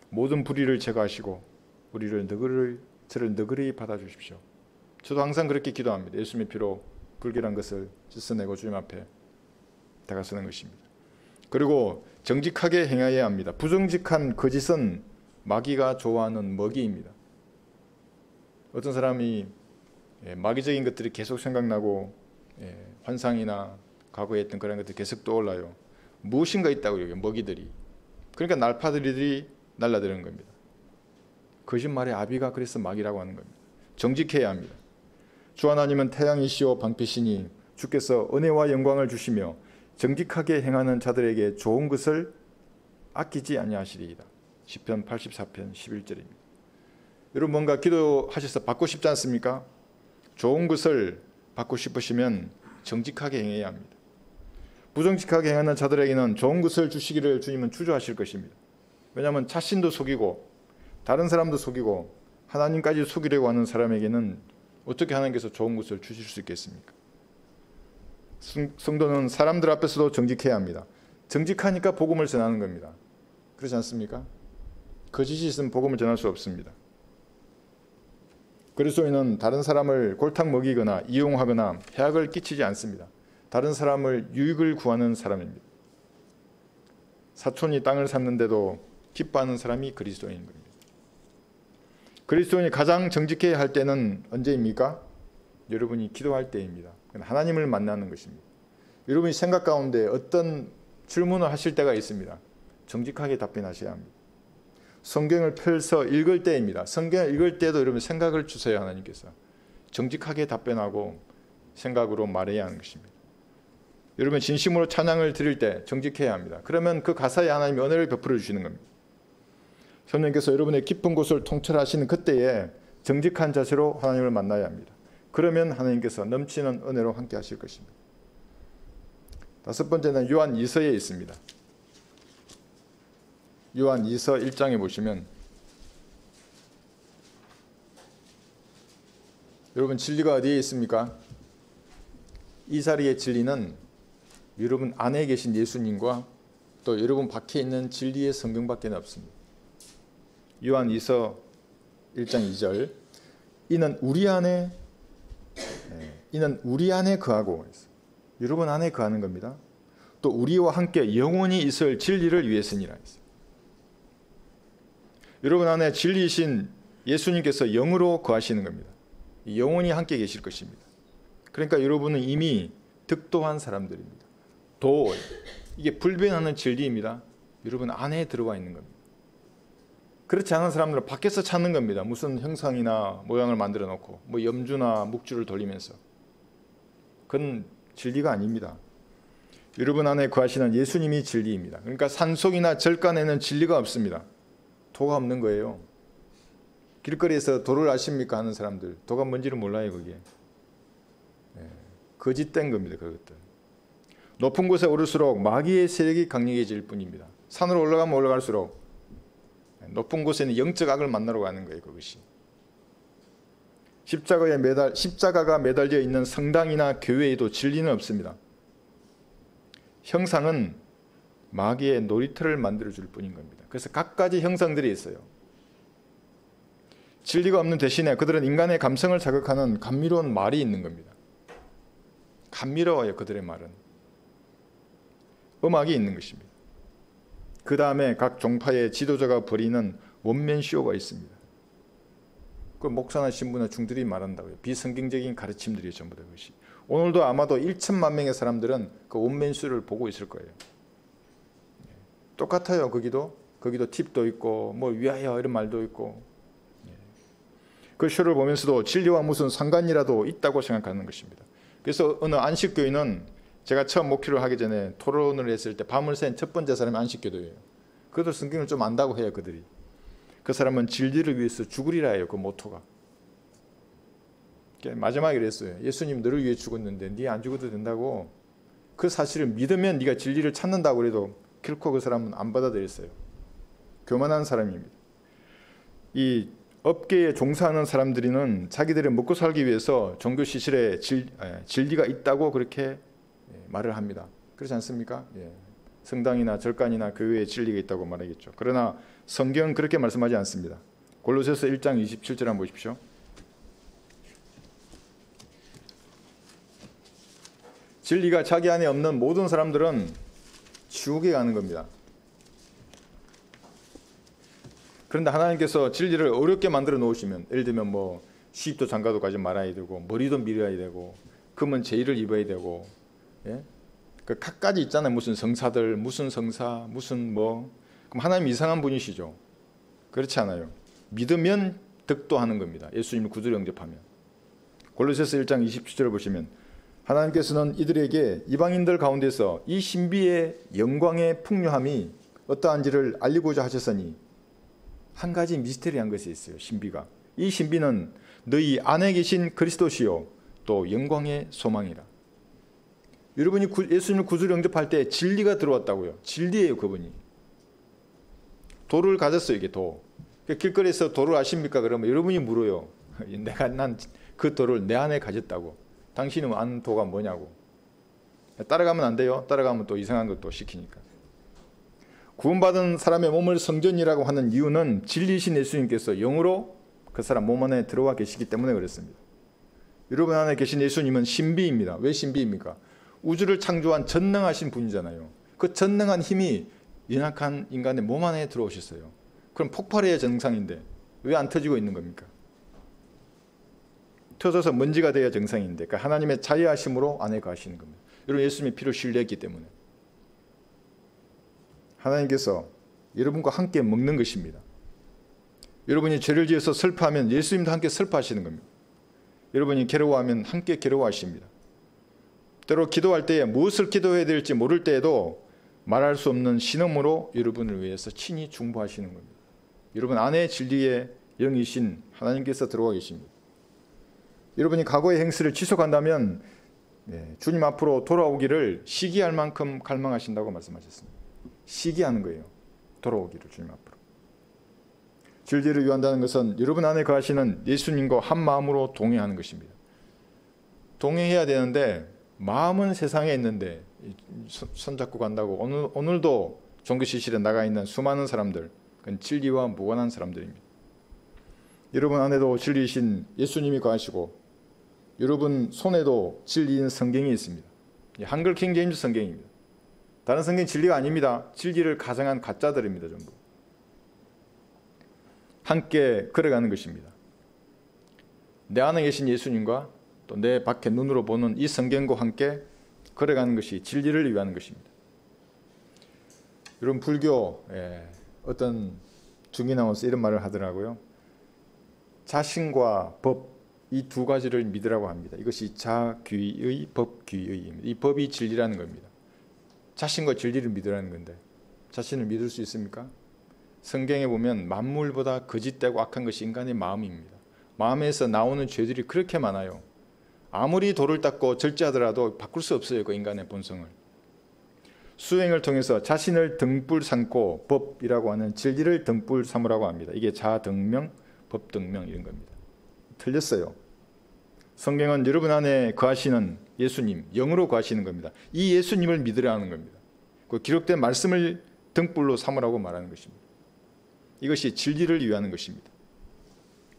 모든 불의를 제거하시고 우리를 너그러이 받아주십시오. 저도 항상 그렇게 기도합니다. 예수님의 피로 불결한 것을 씻어내고 주님 앞에 다가서는 것입니다. 그리고 정직하게 행해야 합니다. 부정직한 거짓은 마귀가 좋아하는 먹이입니다. 어떤 사람이 마귀적인 것들이 계속 생각나고 환상이나 과거에 했던 그런 것들이 계속 떠올라요. 무엇인가 있다고 여기 먹이들이. 그러니까 날파들이 날라드는 겁니다. 거짓말의 아비가 그래서 마귀라고 하는 겁니다. 정직해야 합니다. 주 하나님은 태양이시오 방패시니 주께서 은혜와 영광을 주시며 정직하게 행하는 자들에게 좋은 것을 아끼지 아니하시리이다. 시편 84편 11절입니다. 여러분 뭔가 기도하셔서 받고 싶지 않습니까? 좋은 것을 받고 싶으시면 정직하게 행해야 합니다. 부정직하게 행하는 자들에게는 좋은 것을 주시기를 주님은 주저하실 것입니다. 왜냐하면 자신도 속이고 다른 사람도 속이고 하나님까지 속이려고 하는 사람에게는 어떻게 하나님께서 좋은 것을 주실 수 있겠습니까? 성도는 사람들 앞에서도 정직해야 합니다. 정직하니까 복음을 전하는 겁니다. 그렇지 않습니까? 거짓이 있으면 복음을 전할 수 없습니다. 그리스도인은 다른 사람을 골탕 먹이거나 이용하거나 해악을 끼치지 않습니다. 다른 사람을 유익을 구하는 사람입니다. 사촌이 땅을 샀는데도 기뻐하는 사람이 그리스도인인 겁니다. 그리스도인이 가장 정직해야 할 때는 언제입니까? 여러분이 기도할 때입니다. 하나님을 만나는 것입니다. 여러분이 생각 가운데 어떤 질문을 하실 때가 있습니다. 정직하게 답변하셔야 합니다. 성경을 펼쳐 읽을 때입니다. 성경을 읽을 때도 여러분 생각을 주세요. 하나님께서 정직하게 답변하고 생각으로 말해야 하는 것입니다. 여러분 진심으로 찬양을 드릴 때 정직해야 합니다. 그러면 그 가사에 하나님이 은혜를 베풀어 주시는 겁니다. 성령께서 여러분의 깊은 곳을 통찰하시는 그때에 정직한 자세로 하나님을 만나야 합니다. 그러면 하나님께서 넘치는 은혜로 함께 하실 것입니다. 다섯 번째는 요한 2서에 있습니다. 요한 2서 1장에 보시면 여러분 진리가 어디에 있습니까? 이 자리의 진리는 여러분 안에 계신 예수님과 또 여러분 밖에 있는 진리의 성경밖에 없습니다. 요한 2서 1장 2절 이는 우리 안에 거하고 여러분 안에 거하는 겁니다. 또 우리와 함께 영원히 있을 진리를 위해서니라 했어요. 여러분 안에 진리이신 예수님께서 영으로 거하시는 겁니다. 영원히 함께 계실 것입니다. 그러니까 여러분은 이미 득도한 사람들입니다. 이게 불변하는 진리입니다. 여러분 안에 들어와 있는 겁니다. 그렇지 않은 사람들은 밖에서 찾는 겁니다. 무슨 형상이나 모양을 만들어 놓고 뭐 염주나 묵주를 돌리면서. 그건 진리가 아닙니다. 여러분 안에 거하시는 예수님이 진리입니다. 그러니까 산속이나 절간에는 진리가 없습니다. 도가 없는 거예요. 길거리에서 도를 아십니까 하는 사람들, 도가 뭔지를 몰라요. 그게 거짓된 겁니다. 그것들. 높은 곳에 오를수록 마귀의 세력이 강력해질 뿐입니다. 산으로 올라가면 올라갈수록 높은 곳에는 영적 악을 만나러 가는 거예요. 그것이. 십자가가 매달려 있는 성당이나 교회에도 진리는 없습니다. 형상은 마귀의 놀이터를 만들어줄 뿐인 겁니다. 그래서 갖가지 형상들이 있어요. 진리가 없는 대신에 그들은 인간의 감성을 자극하는 감미로운 말이 있는 겁니다. 감미로워요. 그들의 말은. 음악이 있는 것입니다. 그 다음에 각 종파의 지도자가 벌이는 원맨쇼가 있습니다. 그 목사나 신부나 중들이 말한다고요. 비성경적인 가르침들이 전부 다 그것이. 오늘도 아마도 1천만 명의 사람들은 그 원맨쇼를 보고 있을 거예요. 똑같아요. 거기도 팁도 있고 뭐 위하여 이런 말도 있고, 그 쇼를 보면서도 진리와 무슨 상관이라도 있다고 생각하는 것입니다. 그래서 어느 안식교인은 제가 처음 목회를 하기 전에 토론을 했을 때 밤을 샌 첫 번째 사람이 안식교도예요. 그것도 성경을 좀 안다고 해요. 그들이. 그 사람은 진리를 위해서 죽으리라 해요. 그 모토가. 마지막에 그랬어요. 예수님 너를 위해 죽었는데 네 안 죽어도 된다고. 그 사실을 믿으면 네가 진리를 찾는다고 그래도 결코 그 사람은 안 받아들였어요. 교만한 사람입니다. 이 업계에 종사하는 사람들은 자기들이 먹고 살기 위해서 종교 시설에 진리가 있다고 그렇게 말을 합니다. 그렇지 않습니까? 성당이나 절간이나 교회에 진리가 있다고 말하겠죠. 그러나 성경은 그렇게 말씀하지 않습니다. 골로새서 1장 27절 한번 보십시오. 진리가 자기 안에 없는 모든 사람들은 지옥에 가는 겁니다. 그런데 하나님께서 진리를 어렵게 만들어 놓으시면, 예를 들면 뭐 시집도 장가도 가지 말아야 되고 머리도 밀어야 되고 금은 제의를 입어야 되고, 그 각가지 있잖아요. 무슨 성사들, 무슨 성사, 무슨 뭐. 그럼 하나님 이상한 분이시죠. 그렇지 않아요. 믿으면 득도하는 겁니다. 예수님을 구주로 영접하면. 골로새서 1장 27절을 보시면 하나님께서는 이들에게 이방인들 가운데서 이 신비의 영광의 풍요함이 어떠한지를 알리고자 하셨으니, 한 가지 미스테리한 것이 있어요. 신비가. 이 신비는 너희 안에 계신 그리스도시요 또 영광의 소망이라. 여러분이 예수님을 구주로 영접할 때 진리가 들어왔다고요. 진리예요. 그분이. 도를 가졌어요. 이게 도. 길거리에서 도를 아십니까? 그러면 여러분이 물어요. 난 그 도를 내 안에 가졌다고. 당신은 아는 도가 뭐냐고. 따라가면 안 돼요. 따라가면 또 이상한 것도 시키니까. 구원받은 사람의 몸을 성전이라고 하는 이유는 진리이신 예수님께서 영으로 그 사람 몸 안에 들어와 계시기 때문에 그렇습니다. 여러분 안에 계신 예수님은 신비입니다. 왜 신비입니까? 우주를 창조한 전능하신 분이잖아요. 그 전능한 힘이 연약한 인간의 몸 안에 들어오셨어요. 그럼 폭발해야 정상인데 왜 안 터지고 있는 겁니까? 터져서 먼지가 돼야 정상인데, 그러니까 하나님의 자유하심으로 안에 가시는 겁니다. 여러분 예수님의 피로 신뢰했기 때문에 하나님께서 여러분과 함께 먹는 것입니다. 여러분이 죄를 지어서 슬퍼하면 예수님도 함께 슬퍼하시는 겁니다. 여러분이 괴로워하면 함께 괴로워하십니다. 때로 기도할 때에 무엇을 기도해야 될지 모를 때에도 말할 수 없는 신음으로 여러분을 위해서 친히 중보하시는 겁니다. 여러분 안에 진리의 영이신 하나님께서 들어와 계십니다. 여러분이 과거의 행실을 지속한다면 주님 앞으로 돌아오기를 시기할 만큼 갈망하신다고 말씀하셨습니다. 시기하는 거예요. 돌아오기를 주님 앞으로. 진리를 위한다는 것은 여러분 안에 거하시는 예수님과 한 마음으로 동행하는 것입니다. 동행해야 되는데 마음은 세상에 있는데 손잡고 간다고 오늘도 종교시설에 나가 있는 수많은 사람들, 그건 진리와 무관한 사람들입니다. 여러분 안에도 진리이신 예수님이 거하시고 여러분 손에도 진리인 성경이 있습니다. 한글 킹 제임스 성경입니다. 다른 성경 진리가 아닙니다. 진리를 가정한 가짜들입니다. 전부. 함께 걸어가는 것입니다. 내 안에 계신 예수님과 또 내 밖에 눈으로 보는 이 성경과 함께 걸어가는 것이 진리를 위하는 것입니다. 여러분 불교 어떤 중이 나와서 이런 말을 하더라고요. 자신과 법, 이 두 가지를 믿으라고 합니다. 이것이 자귀의 법귀의입니다. 이 법이 진리라는 겁니다. 자신과 진리를 믿으라는 건데 자신을 믿을 수 있습니까? 성경에 보면 만물보다 거짓되고 악한 것이 인간의 마음입니다. 마음에서 나오는 죄들이 그렇게 많아요. 아무리 돌을 닦고 절제하더라도 바꿀 수 없어요. 그 인간의 본성을. 수행을 통해서 자신을 등불 삼고 법이라고 하는 진리를 등불 삼으라고 합니다. 이게 자등명, 법등명 이런 겁니다. 틀렸어요. 성경은 여러분 안에 거하시는 예수님, 영으로 거하시는 겁니다. 이 예수님을 믿으라는 겁니다. 그 기록된 말씀을 등불로 삼으라고 말하는 것입니다. 이것이 진리를 위하는 것입니다.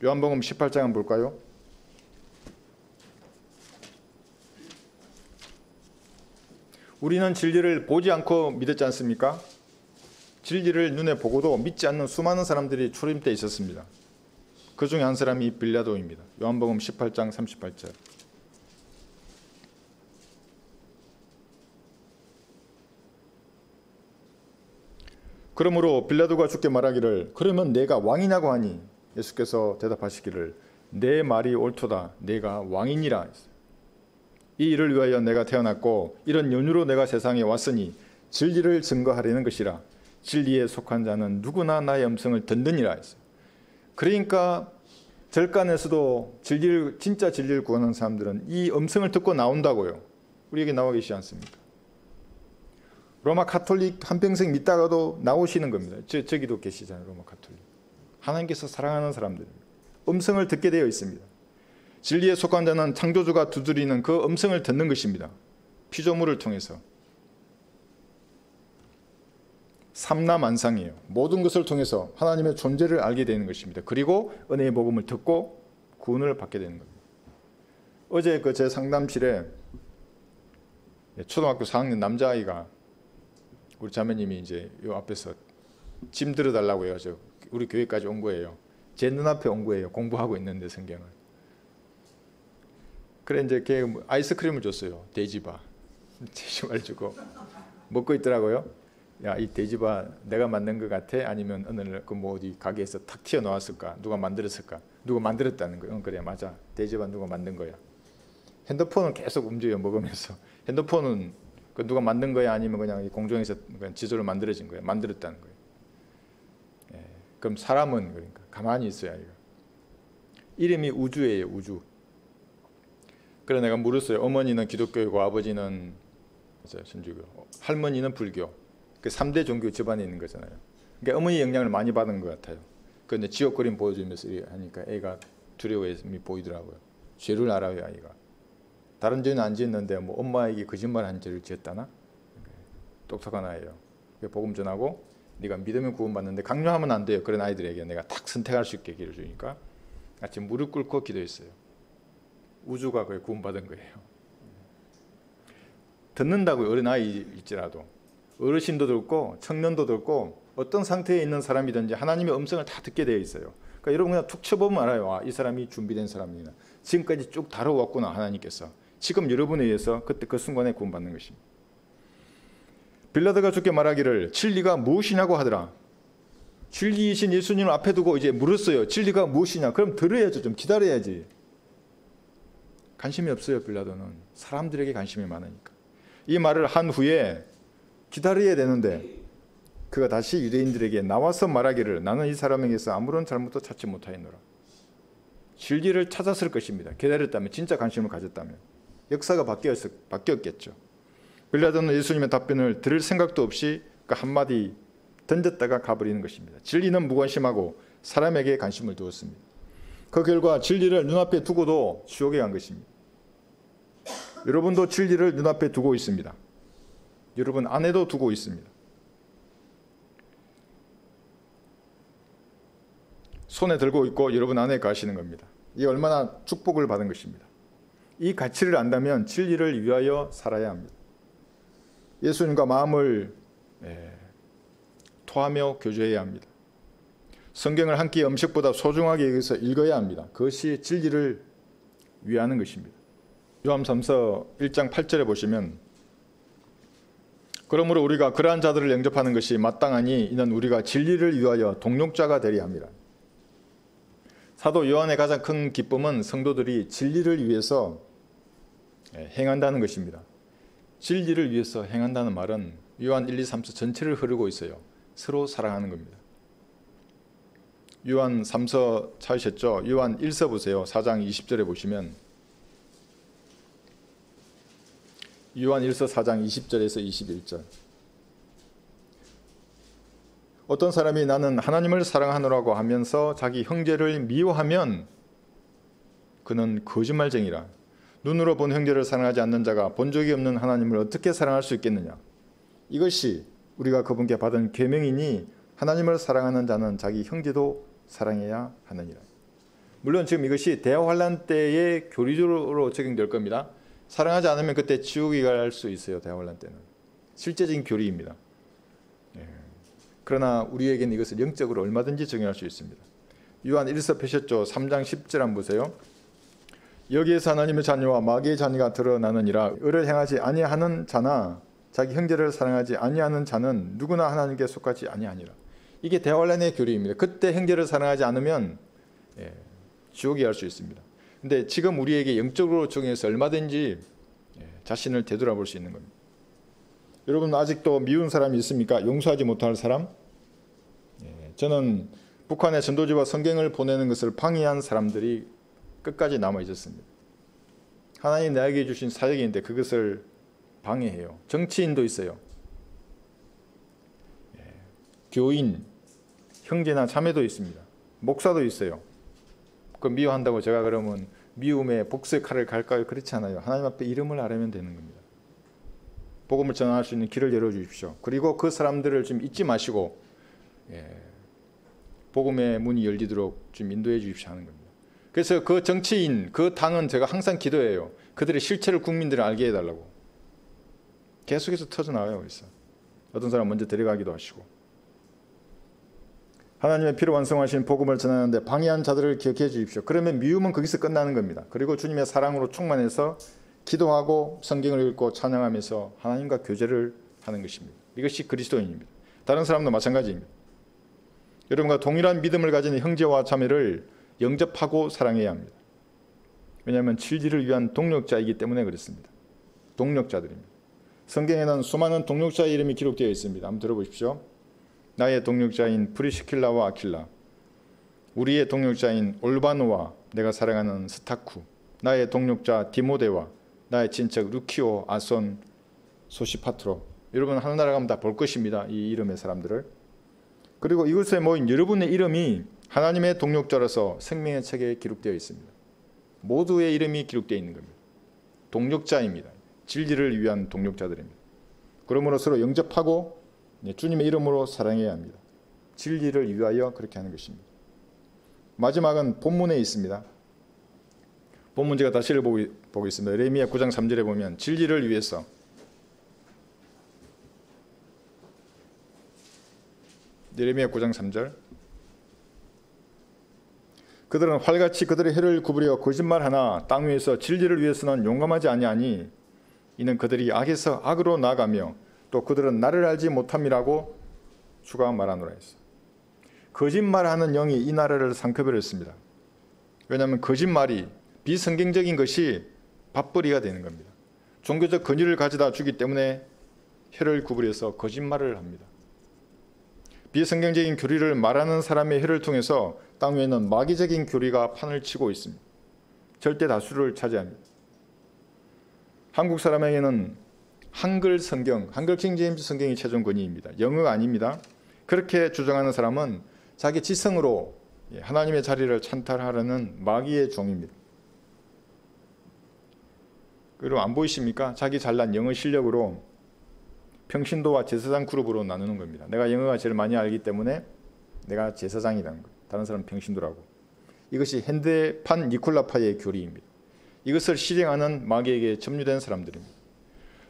요한복음 18장 한번 볼까요? 우리는 진리를 보지 않고 믿었지 않습니까? 진리를 눈에 보고도 믿지 않는 수많은 사람들이 초림때 있었습니다. 그 중에 한 사람이 빌라도입니다. 요한복음 18장 38절. 그러므로 빌라도가 주께 말하기를 그러면 내가 왕이냐고 하니 예수께서 대답하시기를 내 말이 옳도다. 내가 왕이니라 했어요. 이 일을 위하여 내가 태어났고 이런 연유로 내가 세상에 왔으니 진리를 증거하려는 것이라. 진리에 속한 자는 누구나 나의 음성을 듣느니라 했어요. 그러니까 절간에서도 진짜 진리를 구하는 사람들은 이 음성을 듣고 나온다고요. 우리에게 나와 계시지 않습니까? 로마 가톨릭 한평생 믿다가도 나오시는 겁니다. 저기도 계시잖아요. 로마 가톨릭. 하나님께서 사랑하는 사람들입니다. 음성을 듣게 되어 있습니다. 진리에 속한 자는 창조주가 두드리는 그 음성을 듣는 것입니다. 피조물을 통해서. 삼라만상이에요. 모든 것을 통해서 하나님의 존재를 알게 되는 것입니다. 그리고 은혜의 복음을 듣고 구원을 받게 되는 겁니다. 어제 제 상담실에 초등학교 4학년 남자아이가 우리 자매님이 이제 이 앞에서 짐 들어달라고 해가지고 우리 교회까지 온 거예요. 제 눈앞에 온 거예요. 공부하고 있는데 성경을. 그래 이제 걔 아이스크림을 줬어요. 돼지바. 돼지바를 주고 먹고 있더라고요. 야, 이 돼지바 내가 만든 것 같아? 아니면 오늘 그 뭐 어디 가게에서 탁 튀어 나왔을까? 누가 만들었을까? 누가 만들었다는 거예요. 그래 맞아. 돼지바 누가 만든 거야. 핸드폰은 계속 움직여 먹으면서 핸드폰은 그 누가 만든 거야? 아니면 그냥 이 공중에서 그냥 지도로 만들어진 거야? 만들었다는 거예요. 예, 그럼 사람은 그러니까 가만히 있어야 해요. 이름이 우주예요. 우주. 그래 내가 물었어요. 어머니는 기독교이고 아버지는 신주교, 할머니는 불교. 그 3대 종교 집안에 있는 거잖아요. 그러니까 어머니 영향을 많이 받은 것 같아요. 그런데 지옥 그림 보여주면서 하니까 애가 두려움이 보이더라고요. 죄를 알아요 아이가. 다른 죄는 안 지었는데 뭐 엄마에게 거짓말한 죄를 지었다나? 똑똑한 아이예요. 복음 전하고 네가 믿으면 구원받는데 강요하면 안 돼요. 그런 아이들에게 내가 딱 선택할 수 있게 기회를 주니까 같이 무릎 꿇고 기도했어요. 우주가 그걸 구원받은 거예요. 듣는다고요. 어린아이일지라도. 어르신도 듣고 청년도 듣고 어떤 상태에 있는 사람이든지 하나님의 음성을 다 듣게 되어 있어요. 그러니까 여러분 그냥 툭 쳐보면 알아요. 아, 이 사람이 준비된 사람이구나. 지금까지 쭉 다뤄왔구나 하나님께서. 지금 여러분에 의해서 그때 그 순간에 구원받는 것입니다. 빌라도가 주께 말하기를 진리가 무엇이냐고 하더라. 진리이신 예수님을 앞에 두고 이제 물었어요. 진리가 무엇이냐. 그럼 들어야죠. 좀 기다려야지. 관심이 없어요. 빌라도는. 사람들에게 관심이 많으니까. 이 말을 한 후에 기다려야 되는데 그가 다시 유대인들에게 나와서 말하기를 나는 이 사람에게서 아무런 잘못도 찾지 못하였노라. 진리를 찾았을 것입니다. 기다렸다면 진짜 관심을 가졌다면 역사가 바뀌었겠죠. 빌라도는 예수님의 답변을 들을 생각도 없이 그 한마디 던졌다가 가버리는 것입니다. 진리는 무관심하고 사람에게 관심을 두었습니다. 그 결과 진리를 눈앞에 두고도 지옥에 간 것입니다. 여러분도 진리를 눈앞에 두고 있습니다. 여러분 안에도 두고 있습니다. 손에 들고 있고 여러분 안에 가시는 겁니다. 이 얼마나 축복을 받은 것입니다. 이 가치를 안다면 진리를 위하여 살아야 합니다. 예수님과 마음을 토하며 교제해야 합니다. 성경을 한 끼 음식보다 소중하게 여기서 읽어야 합니다. 그것이 진리를 위하는 것입니다. 요한삼서 1장 8절에 보시면 그러므로 우리가 그러한 자들을 영접하는 것이 마땅하니 이는 우리가 진리를 위하여 동력자가 되려 함이라. 사도 요한의 가장 큰 기쁨은 성도들이 진리를 위해서 행한다는 것입니다. 진리를 위해서 행한다는 말은 요한 1, 2, 3서 전체를 흐르고 있어요. 서로 사랑하는 겁니다. 요한 3서 찾으셨죠? 요한 1서 보세요. 4장 20절에 보시면 요한 1서 4장 20절에서 21절. 어떤 사람이 나는 하나님을 사랑하노라고 하면서 자기 형제를 미워하면 그는 거짓말쟁이라. 눈으로 본 형제를 사랑하지 않는 자가 본 적이 없는 하나님을 어떻게 사랑할 수 있겠느냐. 이것이 우리가 그분께 받은 계명이니 하나님을 사랑하는 자는 자기 형제도 사랑해야 하느니라. 물론 지금 이것이 대환란 때의 교리적으로 적용될 겁니다. 사랑하지 않으면 그때 지옥에 갈 수 있어요. 대환란 때는. 실제적인 교리입니다. 그러나 우리에게는 이것을 영적으로 얼마든지 적용할 수 있습니다. 요한 1서 펴셨죠. 3장 10절 한번 보세요. 여기에서 하나님의 자녀와 마귀의 자녀가 드러나느니라. 의를 행하지 아니하는 자나 자기 형제를 사랑하지 아니하는 자는 누구나 하나님께 속하지 아니하니라. 이게 대환란의 교리입니다. 그때 형제를 사랑하지 않으면 지옥에 갈 수 있습니다. 근데 지금 우리에게 영적으로 적용해서 얼마든지 자신을 되돌아볼 수 있는 겁니다. 여러분 아직도 미운 사람이 있습니까? 용서하지 못할 사람? 저는 북한에 전도지와 성경을 보내는 것을 방해한 사람들이 끝까지 남아 있었습니다. 하나님 나에게 주신 사역인데 그것을 방해해요. 정치인도 있어요. 교인, 형제나 자매도 있습니다. 목사도 있어요. 그 미워한다고 제가 그러면 미움에 복수의 칼을 갈까요? 그렇지 않아요. 하나님 앞에 이름을 아뢰면 되는 겁니다. 복음을 전할 수 있는 길을 열어주십시오. 그리고 그 사람들을 좀 잊지 마시고 복음의 문이 열리도록 좀 인도해 주십시오 하는 겁니다. 그래서 그 정치인, 그 당은 제가 항상 기도해요. 그들의 실체를 국민들이 알게 해달라고. 계속해서 터져나와요. 그래서 어떤 사람 먼저 데려가기도 하시고. 하나님의 피로 완성하신 복음을 전하는데 방해한 자들을 기억해 주십시오. 그러면 미움은 거기서 끝나는 겁니다. 그리고 주님의 사랑으로 충만해서 기도하고 성경을 읽고 찬양하면서 하나님과 교제를 하는 것입니다. 이것이 그리스도인입니다. 다른 사람도 마찬가지입니다. 여러분과 동일한 믿음을 가진 형제와 자매를 영접하고 사랑해야 합니다. 왜냐하면 진리를 위한 동력자이기 때문에 그렇습니다. 동력자들입니다. 성경에는 수많은 동력자의 이름이 기록되어 있습니다. 한번 들어보십시오. 나의 동력자인 프리스킬라와 아킬라, 우리의 동력자인 올바노와 내가 사랑하는 스타쿠, 나의 동력자 디모데와 나의 친척 루키오, 아손, 소시파트로. 여러분 하늘나라 가면 다 볼 것입니다. 이 이름의 사람들을. 그리고 이곳에 모인 여러분의 이름이 하나님의 동력자로서 생명의 책에 기록되어 있습니다. 모두의 이름이 기록되어 있는 겁니다. 동력자입니다. 진리를 위한 동력자들입니다. 그러므로 서로 영접하고 주님의 이름으로 사랑해야 합니다. 진리를 위하여 그렇게 하는 것입니다. 마지막은 본문에 있습니다. 본문 제가 다시 읽어보고 있습니다. 예레미야 9장 3절에 보면 진리를 위해서 예레미야 9장 3절 그들은 활같이 그들의 혀를 구부려 거짓말하나 땅 위에서 진리를 위해서는 용감하지 아니하니 이는 그들이 악에서 악으로 나아가며 또 그들은 나를 알지 못함이라고 주가 말하노라 했어. 거짓말하는 영이 이 나라를 삼켜버렸습니다. 왜냐하면 거짓말이 비성경적인 것이 밥벌이가 되는 겁니다. 종교적 권위를 가져다 주기 때문에 혀를 구부려서 거짓말을 합니다. 비성경적인 교리를 말하는 사람의 혀를 통해서 땅 위에는 마귀적인 교리가 판을 치고 있습니다. 절대 다수를 차지합니다. 한국 사람에게는 한글 성경, 한글 킹제임스 성경이 최종 권위입니다. 영어가 아닙니다. 그렇게 주장하는 사람은 자기 지성으로 하나님의 자리를 찬탈하려는 마귀의 종입니다. 그리고 안 보이십니까? 자기 잘난 영어 실력으로 평신도와 제사장 그룹으로 나누는 겁니다. 내가 영어가 제일 많이 알기 때문에 내가 제사장이라는 거예요. 다른 사람은 평신도라고. 이것이 현대판 니콜라파의 교리입니다. 이것을 실행하는 마귀에게 점유된 사람들입니다.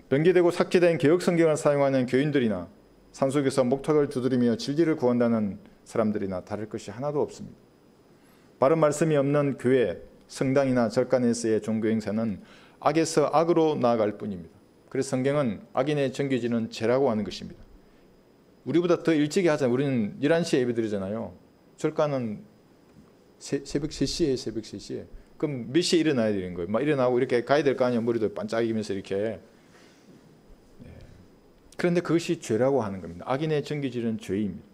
변개되고 삭제된 개혁 성경을 사용하는 교인들이나 산속에서 목탁을 두드리며 진리를 구한다는 사람들이나 다를 것이 하나도 없습니다. 바른 말씀이 없는 교회, 성당이나 절간에서의 종교 행사는 악에서 악으로 나아갈 뿐입니다. 그래서 성경은 악인의 정죄지는 죄라고 하는 것입니다. 우리보다 더 일찍이 하잖아요. 우리는 11시에 예배 드리잖아요. 절간은 새벽 3시에 새벽 3시에. 그럼 몇 시에 일어나야 되는 거예요? 막 일어나고 이렇게 가야 될 거 아니에요. 머리도 반짝이면서 이렇게. 그런데 그것이 죄라고 하는 겁니다. 악인의 정죄지는 죄입니다.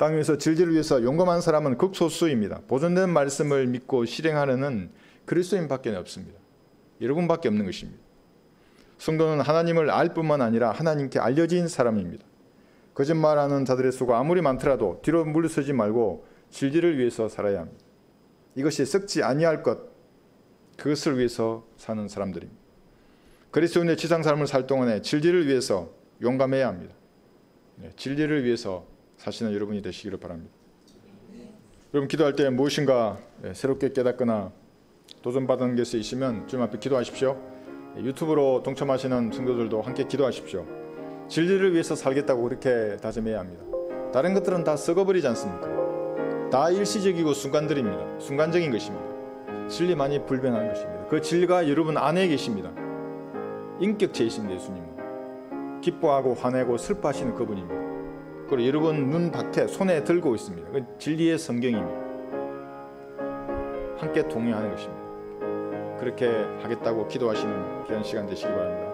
땅 위에서 진리를 위해서 용감한 사람은 극소수입니다. 보존된 말씀을 믿고 실행하려는 그리스도인밖에 없습니다. 여러분밖에 없는 것입니다. 성도는 하나님을 알 뿐만 아니라 하나님께 알려진 사람입니다. 거짓말하는 자들의 수가 아무리 많더라도 뒤로 물러서지 말고 진리를 위해서 살아야 합니다. 이것이 썩지 아니할 것, 그것을 위해서 사는 사람들입니다. 그리스도인의 지상 삶을 살 동안에 진리를 위해서 용감해야 합니다. 진리를 위해서 사시는 여러분이 되시기를 바랍니다. 여러분 기도할 때 무엇인가 새롭게 깨닫거나 도전받은 것이 있으면 주님 앞에 기도하십시오. 유튜브로 동참하시는 성도들도 함께 기도하십시오. 진리를 위해서 살겠다고 그렇게 다짐해야 합니다. 다른 것들은 다 썩어버리지 않습니까? 다 일시적이고 순간적인 것입니다. 진리만이 불변한 것입니다. 그 진리가 여러분 안에 계십니다. 인격체이십니다. 예수님은 기뻐하고 화내고 슬퍼하시는 그분입니다. 그리고 여러분 눈 밖에 손에 들고 있습니다. 그 진리의 성경입니다. 함께 동행하는 것입니다. 그렇게 하겠다고 기도하시는 귀한 시간 되시기 바랍니다.